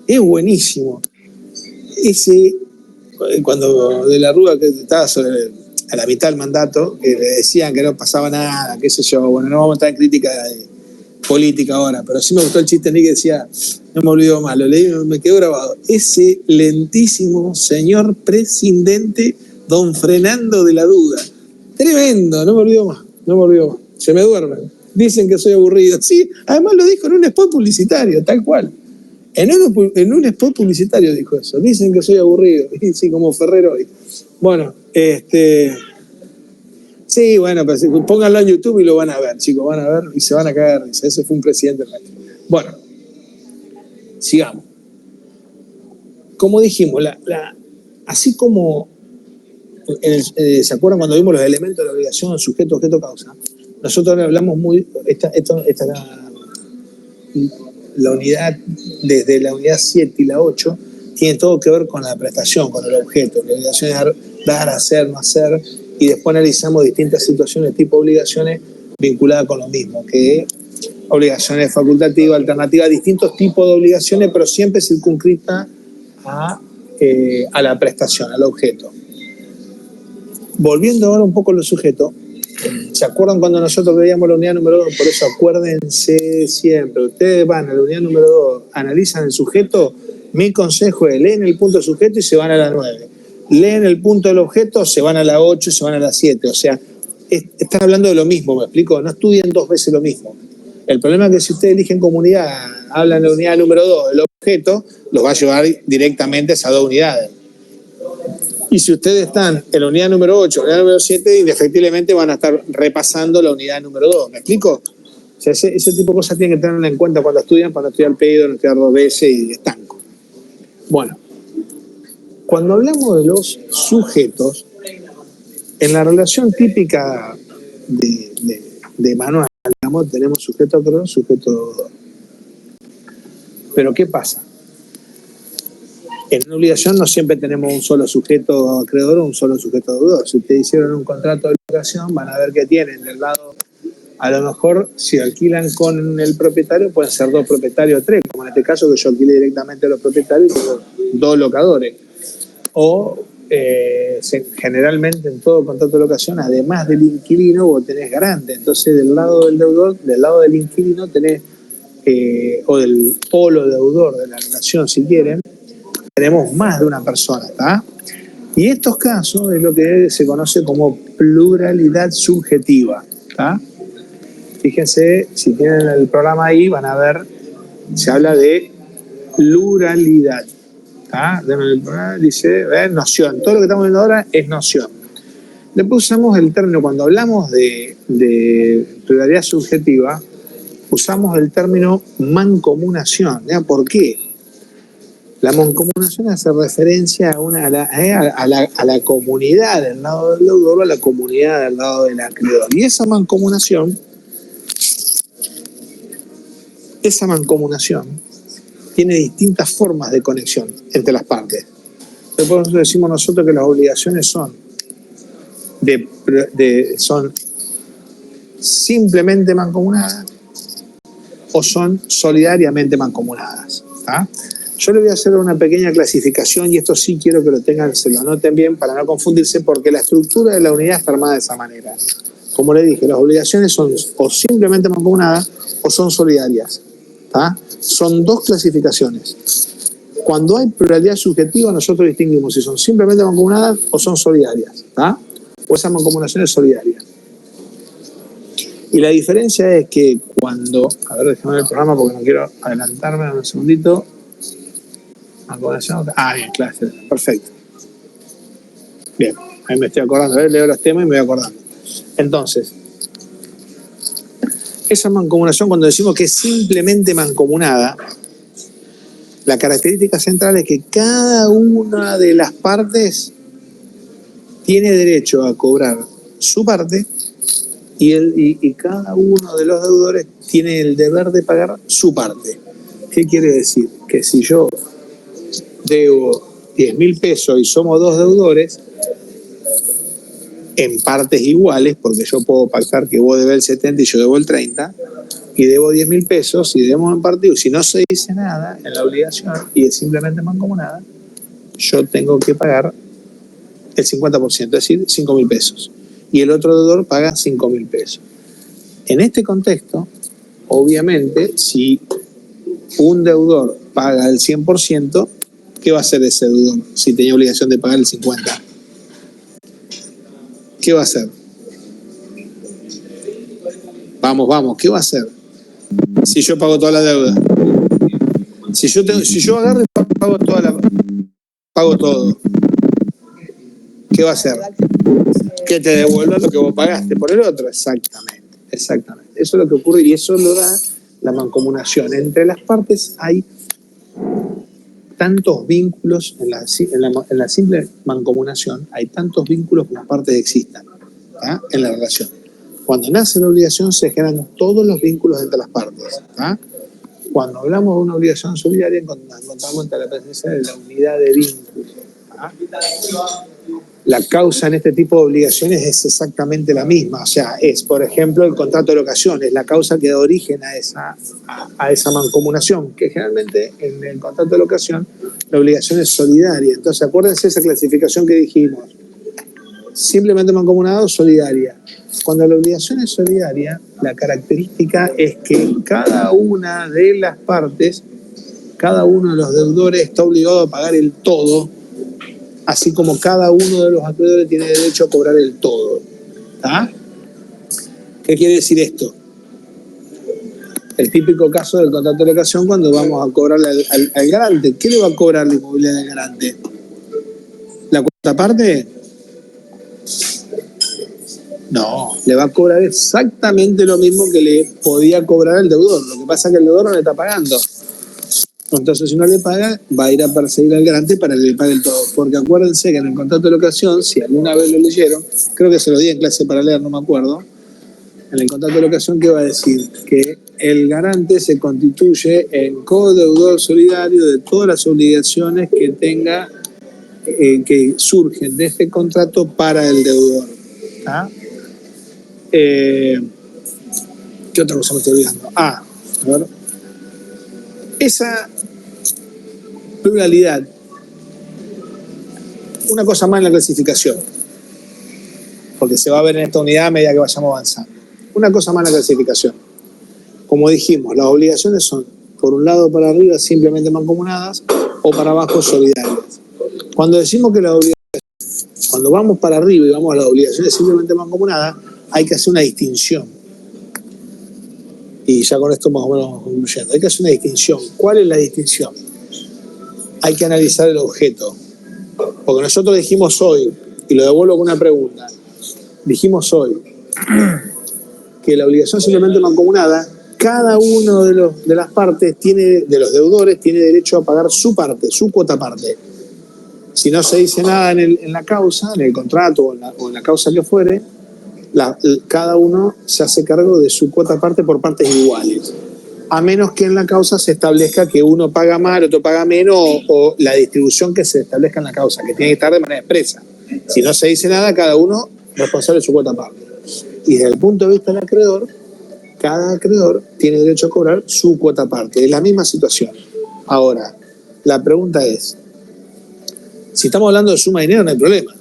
Es buenísimo. Ese, cuando de la Rúa que estaba a la mitad del mandato, que le decían que no pasaba nada, qué sé yo. Bueno, no vamos a estar en crítica de política ahora, pero sí me gustó el chiste de Nick que decía, no me olvido más, lo leí, me quedó grabado. Ese lentísimo señor presidente don Fernando de la Duda. Tremendo, no me olvido más, no me olvido más. Se me duermen. Dicen que soy aburrido. Sí, además lo dijo en un spot publicitario, tal cual. En un spot publicitario dijo eso. Dicen que soy aburrido. Y sí, como Ferrero hoy. Bueno, sí, bueno, pues pónganlo en YouTube y lo van a ver, chicos, van a ver y se van a caer. Ese fue un presidente real. Bueno, sigamos. Como dijimos, así como ¿se acuerdan cuando vimos los elementos de la obligación, sujeto, objeto, causa? Nosotros ahora hablamos esta la unidad, desde la unidad 7 y la 8, tiene todo que ver con la prestación, con el objeto. La obligación es dar, hacer, no hacer, y después analizamos distintas situaciones tipo obligaciones vinculadas con lo mismo, que obligaciones facultativas, alternativas, distintos tipos de obligaciones, pero siempre circunscrita a la prestación, al objeto. Volviendo ahora un poco a los sujetos, ¿se acuerdan cuando nosotros veíamos la unidad número 2? Por eso acuérdense siempre, ustedes van a la unidad número 2, analizan el sujeto, mi consejo es leen el punto sujeto y se van a la 9. Leen el punto del objeto, se van a la 8 y se van a la 7. O sea, están hablando de lo mismo, ¿me explico? No estudien dos veces lo mismo. El problema es que si ustedes eligen comunidad, hablan de la unidad número 2, el objeto, los va a llevar directamente a esas dos unidades. Y si ustedes están en la unidad número 8, la unidad número 7, indefectiblemente van a estar repasando la unidad número 2. ¿Me explico? O sea, ese tipo de cosas tienen que tener en cuenta cuando estudian, para no estudiar pedido, no estudiar dos veces y estanco. Bueno, cuando hablamos de los sujetos, en la relación típica de manual, digamos, tenemos sujeto acreedor, sujeto deudor. Pero ¿qué pasa? En una obligación no siempre tenemos un solo sujeto acreedor o un solo sujeto deudor. Si ustedes hicieron un contrato de obligación, van a ver que tienen del lado, a lo mejor si alquilan con el propietario, pueden ser dos propietarios o tres, como en este caso que yo alquilé directamente a los propietarios y tengo dos locadores. O generalmente en todo contrato de locación, además del inquilino, vos tenés garante. Entonces del lado del deudor, del lado del inquilino tenés, o del polo deudor de la relación si quieren, tenemos más de una persona, ¿está? Y estos casos es lo que se conoce como pluralidad subjetiva, ¿está? Fíjense, si tienen el programa ahí, van a ver, se habla de pluralidad, ¿está? El programa dice, noción, todo lo que estamos viendo ahora es noción. Después usamos el término, cuando hablamos de pluralidad subjetiva, usamos el término mancomunación, ¿ya? ¿Por qué? La mancomunación hace referencia a la comunidad del lado del deudor o a la comunidad del lado del acreedor. Y esa mancomunación tiene distintas formas de conexión entre las partes. Por eso decimos nosotros que las obligaciones son simplemente mancomunadas o son solidariamente mancomunadas, ¿tá? Yo le voy a hacer una pequeña clasificación y esto sí quiero que lo tengan, se lo anoten bien para no confundirse, porque la estructura de la unidad está armada de esa manera. Como le dije, las obligaciones son o simplemente mancomunadas o son solidarias, ¿tá? Son dos clasificaciones. Cuando hay pluralidad subjetiva, nosotros distinguimos si son simplemente mancomunadas o son solidarias, ¿tá? O esa mancomunación es solidaria. Y la diferencia es que cuando, a ver, déjame ver el programa porque no quiero adelantarme, un segundito. Bien, claro, perfecto. Bien, ahí me estoy acordando, leo los temas y me voy acordando. Entonces, esa mancomunación, cuando decimos que es simplemente mancomunada, la característica central es que cada una de las partes tiene derecho a cobrar su parte y cada uno de los deudores tiene el deber de pagar su parte. ¿Qué quiere decir? Que si yo debo 10.000 pesos y somos dos deudores, en partes iguales, porque yo puedo pactar que vos debes el 70 y yo debo el 30, y debo 10.000 pesos, y debemos en partido, si no se dice nada en la obligación y es simplemente mancomunada, yo tengo que pagar el 50%, es decir, 5.000 pesos. Y el otro deudor paga 5.000 pesos. En este contexto, obviamente, si un deudor paga el 100%, ¿qué va a hacer ese deudor si tenía obligación de pagar el 50%? ¿Qué va a hacer? Vamos, ¿qué va a hacer? Si yo pago toda la deuda. Si yo agarro y pago todo, ¿qué va a hacer? Que te devuelva lo que vos pagaste por el otro. Exactamente. Eso es lo que ocurre y eso lo da la mancomunación. Entre las partes hay tantos vínculos, en la simple mancomunación hay tantos vínculos que las partes existan, ¿tá? En la relación. Cuando nace la obligación se generan todos los vínculos entre las partes, ¿tá? Cuando hablamos de una obligación solidaria encontramos entre la presencia de la unidad de vínculos, ¿tá? La causa en este tipo de obligaciones es exactamente la misma, o sea, es, por ejemplo, el contrato de locación, es la causa que da origen a esa mancomunación, que generalmente en el contrato de locación la obligación es solidaria. Entonces, acuérdense esa clasificación que dijimos, simplemente mancomunado, solidaria. Cuando la obligación es solidaria, la característica es que cada una de las partes, cada uno de los deudores está obligado a pagar el todo, así como cada uno de los acreedores tiene derecho a cobrar el todo. ¿Tá? ¿Qué quiere decir esto? El típico caso del contrato de locación cuando vamos a cobrarle al garante. ¿Qué le va a cobrar la inmobiliaria al garante? ¿La cuarta parte? No, le va a cobrar exactamente lo mismo que le podía cobrar el deudor. Lo que pasa es que el deudor no le está pagando. Entonces, si no le paga, va a ir a perseguir al garante para que le pague el todo. Porque acuérdense que en el contrato de locación, si alguna vez lo leyeron, creo que se lo di en clase para leer, no me acuerdo, en el contrato de locación, ¿qué va a decir? Que el garante se constituye en codeudor solidario de todas las obligaciones que tenga, que surgen de este contrato para el deudor. ¿Ah? ¿Qué otra cosa me estoy olvidando? A ver. Esa pluralidad, una cosa más en la clasificación, porque se va a ver en esta unidad a medida que vayamos avanzando. Una cosa más en la clasificación. Como dijimos, las obligaciones son, por un lado para arriba, simplemente mancomunadas, o para abajo, solidarias. Cuando decimos que las obligaciones, cuando vamos para arriba y vamos a las obligaciones simplemente mancomunadas, hay que hacer una distinción. Y ya con esto más o menos vamos concluyendo. Hay que hacer una distinción. ¿Cuál es la distinción? Hay que analizar el objeto. Porque nosotros dijimos hoy, y lo devuelvo con una pregunta, dijimos hoy que la obligación simplemente mancomunada, cada uno de las partes, de los deudores, tiene derecho a pagar su parte, su cuota parte. Si no se dice nada en la causa, en el contrato o en la causa que fuere, cada uno se hace cargo de su cuota parte por partes iguales. A menos que en la causa se establezca que uno paga más, otro paga menos, o la distribución que se establezca en la causa, que tiene que estar de manera expresa. Si no se dice nada, cada uno es responsable de su cuota parte. Y desde el punto de vista del acreedor, cada acreedor tiene derecho a cobrar su cuota parte. Es la misma situación. Ahora, la pregunta es, si estamos hablando de suma de dinero no hay problema,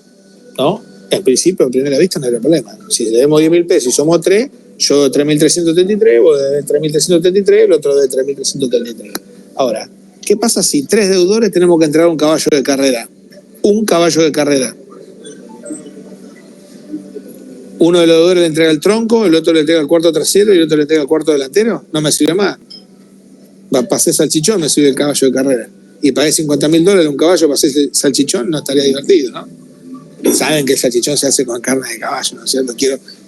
¿no? En principio, a primera vista no hay problema. Si le debemos 10.000 pesos y somos 3, yo 3.333, vos debes 3.333, el otro debe 3.333. Ahora, ¿qué pasa si 3 deudores tenemos que entregar un caballo de carrera? Un caballo de carrera. Uno de los deudores le entrega el tronco, el otro le entrega el cuarto trasero y el otro le entrega el cuarto delantero. No me sirve más. Para hacer salchichón me sirve el caballo de carrera. Y pagué $50.000 un caballo para hacer salchichón, no estaría divertido, ¿no? Saben que el salchichón se hace con carne de caballo, ¿no es cierto?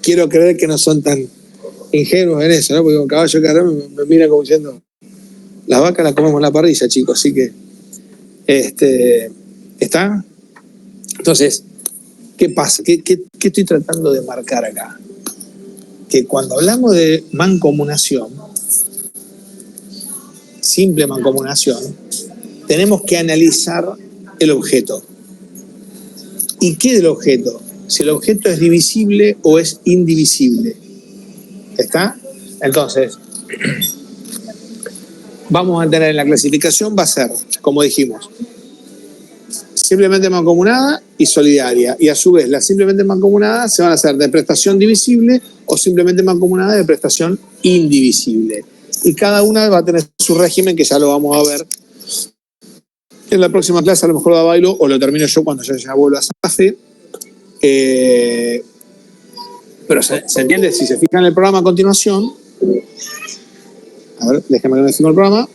Quiero creer que no son tan ingenuos en eso, ¿no? Porque con caballo de carrera me mira como diciendo, las vacas las comemos en la parrilla, chicos, así que ¿está? Entonces, ¿Qué pasa? ¿Qué estoy tratando de marcar acá? Que cuando hablamos de mancomunación, simple mancomunación, tenemos que analizar el objeto. ¿Y qué es el objeto? Si el objeto es divisible o es indivisible. ¿Está? Entonces, vamos a tener en la clasificación, va a ser, como dijimos, simplemente mancomunada y solidaria. Y a su vez, las simplemente mancomunadas se van a hacer de prestación divisible o simplemente mancomunada de prestación indivisible. Y cada una va a tener su régimen, que ya lo vamos a ver en la próxima clase. A lo mejor lo bailo o lo termino yo cuando ya vuelva a SAFE. Pero se entiende, si se fijan en el programa a continuación, a ver, déjenme que me fijo el programa.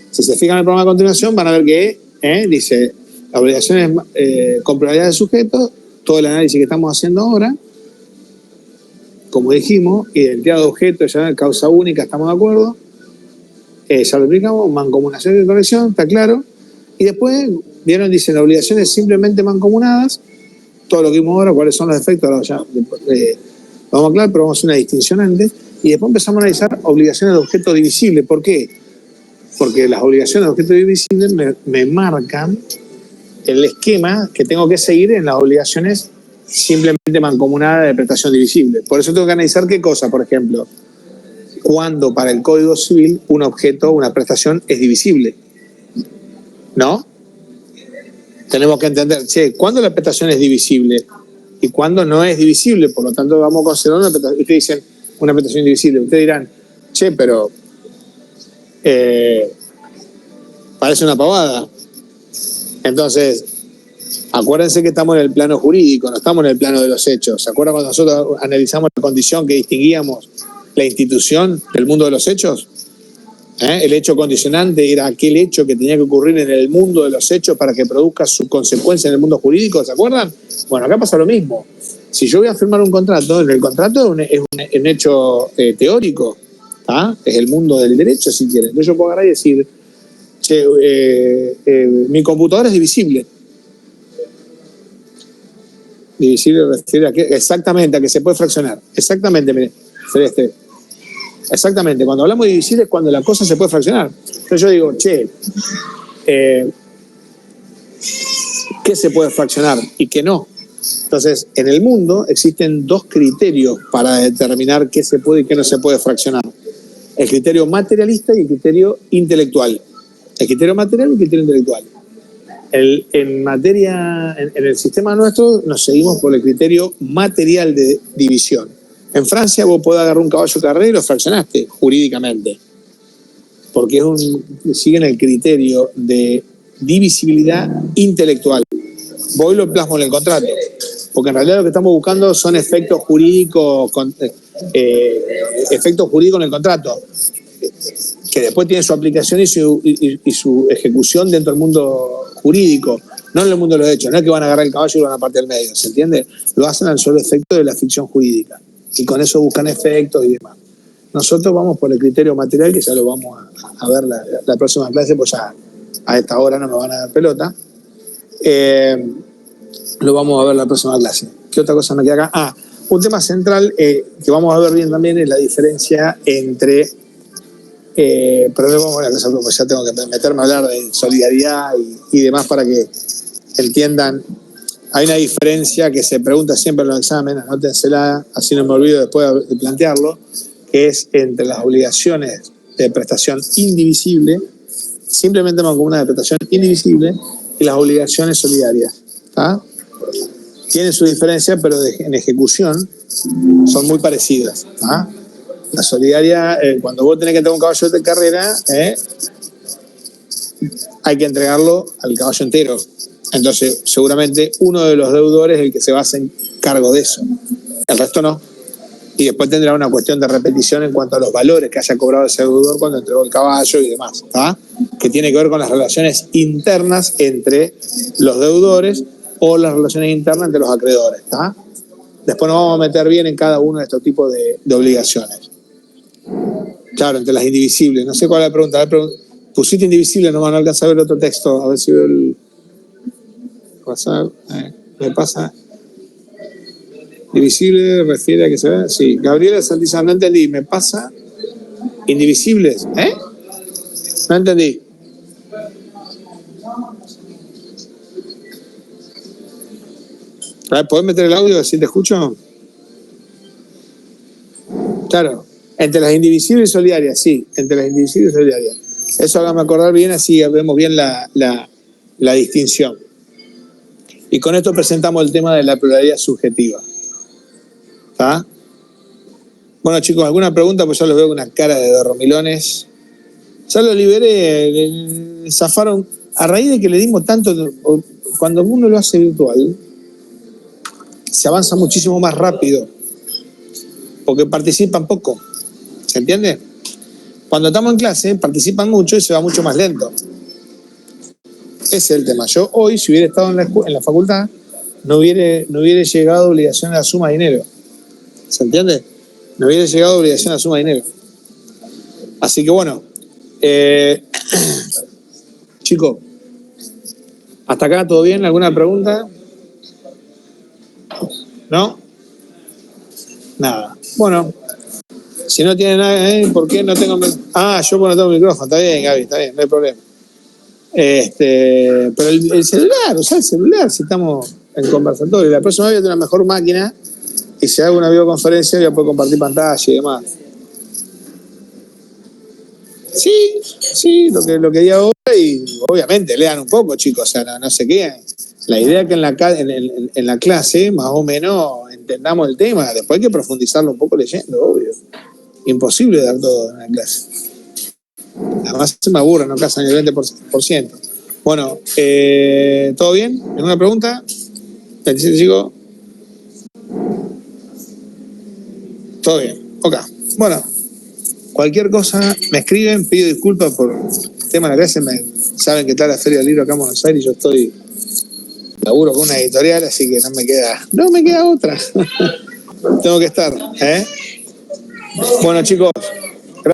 Si se fijan en el programa a continuación, van a ver que dice las obligaciones con probabilidad de sujeto, todo el análisis que estamos haciendo ahora, como dijimos, identidad de objeto, ya causa única, estamos de acuerdo, ya lo explicamos, mancomunación y conexión, está claro, y después, vieron, dicen las obligaciones simplemente mancomunadas, todo lo que vimos ahora, cuáles son los efectos, ahora ya vamos a aclarar, pero vamos a hacer una distinción antes, y después empezamos a analizar obligaciones de objeto divisible. ¿Por qué? Porque las obligaciones de objeto divisible me marcan el esquema que tengo que seguir en las obligaciones simplemente mancomunadas de prestación divisible. Por eso tengo que analizar qué cosa, por ejemplo, cuando para el Código Civil un objeto, una prestación es divisible. ¿No? Tenemos que entender, ¿cuándo la prestación es divisible? Y cuándo no es divisible. Por lo tanto, vamos a considerar una prestación. Ustedes dicen una prestación divisible. Ustedes dirán, pero parece una pavada. Entonces, acuérdense que estamos en el plano jurídico, no estamos en el plano de los hechos. ¿Se acuerdan cuando nosotros analizamos la condición que distinguíamos la institución del mundo de los hechos? El hecho condicionante era aquel hecho que tenía que ocurrir en el mundo de los hechos para que produzca su consecuencia en el mundo jurídico, ¿se acuerdan? Bueno, acá pasa lo mismo. Si yo voy a firmar un contrato, el contrato es un hecho teórico, es el mundo del derecho, si quieren. Entonces yo puedo agarrar y decir, mi computadora es divisible. Divisible refiere a que, exactamente, a que se puede fraccionar. Exactamente, mire, Celeste. Exactamente, cuando hablamos de divisible es cuando la cosa se puede fraccionar. Entonces yo digo, ¿qué se puede fraccionar y qué no? Entonces, en el mundo existen dos criterios para determinar qué se puede y qué no se puede fraccionar. El criterio materialista y el criterio intelectual. El criterio material y el criterio intelectual. En el sistema nuestro nos seguimos por el criterio material de división. En Francia vos podés agarrar un caballo carrera y lo fraccionaste jurídicamente, porque siguen el criterio de divisibilidad intelectual. Voy y lo plasmo en el contrato, porque en realidad lo que estamos buscando son efectos jurídicos en el contrato, que después tienen su aplicación y su ejecución dentro del mundo jurídico, no en el mundo de los hechos. No es que van a agarrar el caballo y lo van a partir del medio, ¿se entiende? Lo hacen al solo efecto de la ficción jurídica. Y con eso buscan efectos y demás. Nosotros vamos por el criterio material, que ya lo vamos a ver la próxima clase, pues ya a esta hora no me van a dar pelota. Lo vamos a ver la próxima clase. ¿Qué otra cosa me queda acá? Un tema central que vamos a ver bien también es la diferencia entre... pero no vamos a ver la cosa, porque ya tengo que meterme a hablar de solidaridad y demás para que entiendan. Hay una diferencia que se pregunta siempre en los exámenes, anótensela, así no me olvido después de plantearlo, que es entre las obligaciones de prestación indivisible, simplemente mancomunadas de prestación indivisible, y las obligaciones solidarias. Tienen su diferencia, pero en ejecución son muy parecidas. La solidaria, cuando vos tenés que tener un caballo de carrera, hay que entregarlo al caballo entero. Entonces, seguramente uno de los deudores es el que se va a hacer cargo de eso. El resto no. Y después tendrá una cuestión de repetición en cuanto a los valores que haya cobrado ese deudor cuando entregó el caballo y demás, que tiene que ver con las relaciones internas entre los deudores o las relaciones internas entre los acreedores. Después nos vamos a meter bien en cada uno de estos tipos de obligaciones. Claro, entre las indivisibles. No sé cuál es la pregunta. Pusiste indivisible, no alcanza a ver el otro texto. A ver si veo el... ¿Me pasa? Indivisible refiere a que se ve. Sí, Gabriela Santizán, no entendí. ¿Me pasa? Indivisibles, ¿eh? No entendí. ¿Podés meter el audio así te escucho? Claro. Entre las indivisibles y solidarias, sí. Entre las indivisibles y solidarias. Eso hágame acordar bien, así vemos bien la distinción. Y con esto presentamos el tema de la pluralidad subjetiva. ¿Está? Bueno, chicos, ¿alguna pregunta? Pues ya los veo con una cara de dormilones. Ya lo liberé, zafaron. A raíz de que le dimos tanto, cuando uno lo hace virtual, se avanza muchísimo más rápido, porque participan poco. ¿Se entiende? Cuando estamos en clase, participan mucho y se va mucho más lento. Ese es el tema. Yo hoy, si hubiera estado en la facultad, no hubiera llegado obligación a la suma de dinero. ¿Se entiende? No hubiera llegado obligación a la suma de dinero. Así que bueno, chicos, hasta acá todo bien. ¿Alguna pregunta? ¿No? Nada. Bueno, si no tiene nada, ¿por qué no tengo? Yo no tengo micrófono. Está bien, Gaby, está bien, no hay problema. Pero el celular, el celular, si estamos en conversatorio. La próxima vez voy a tener una mejor máquina y si hago una videoconferencia voy a poder compartir pantalla y demás. Sí, lo que di ahora, y obviamente lean un poco, chicos, o sea, no se queden. La idea es que en la clase más o menos entendamos el tema, después hay que profundizarlo un poco leyendo, obvio. Imposible dar todo en la clase. Además se me aburre, no casan el 20%. Bueno, ¿todo bien? ¿Alguna pregunta? Chicos. Todo bien, ok. Bueno, cualquier cosa me escriben, pido disculpas por el tema de la clase. Saben que está la Feria del Libro acá en Buenos Aires y yo laburo con una editorial, así que no me queda otra. Tengo que estar, ¿eh? Bueno, chicos,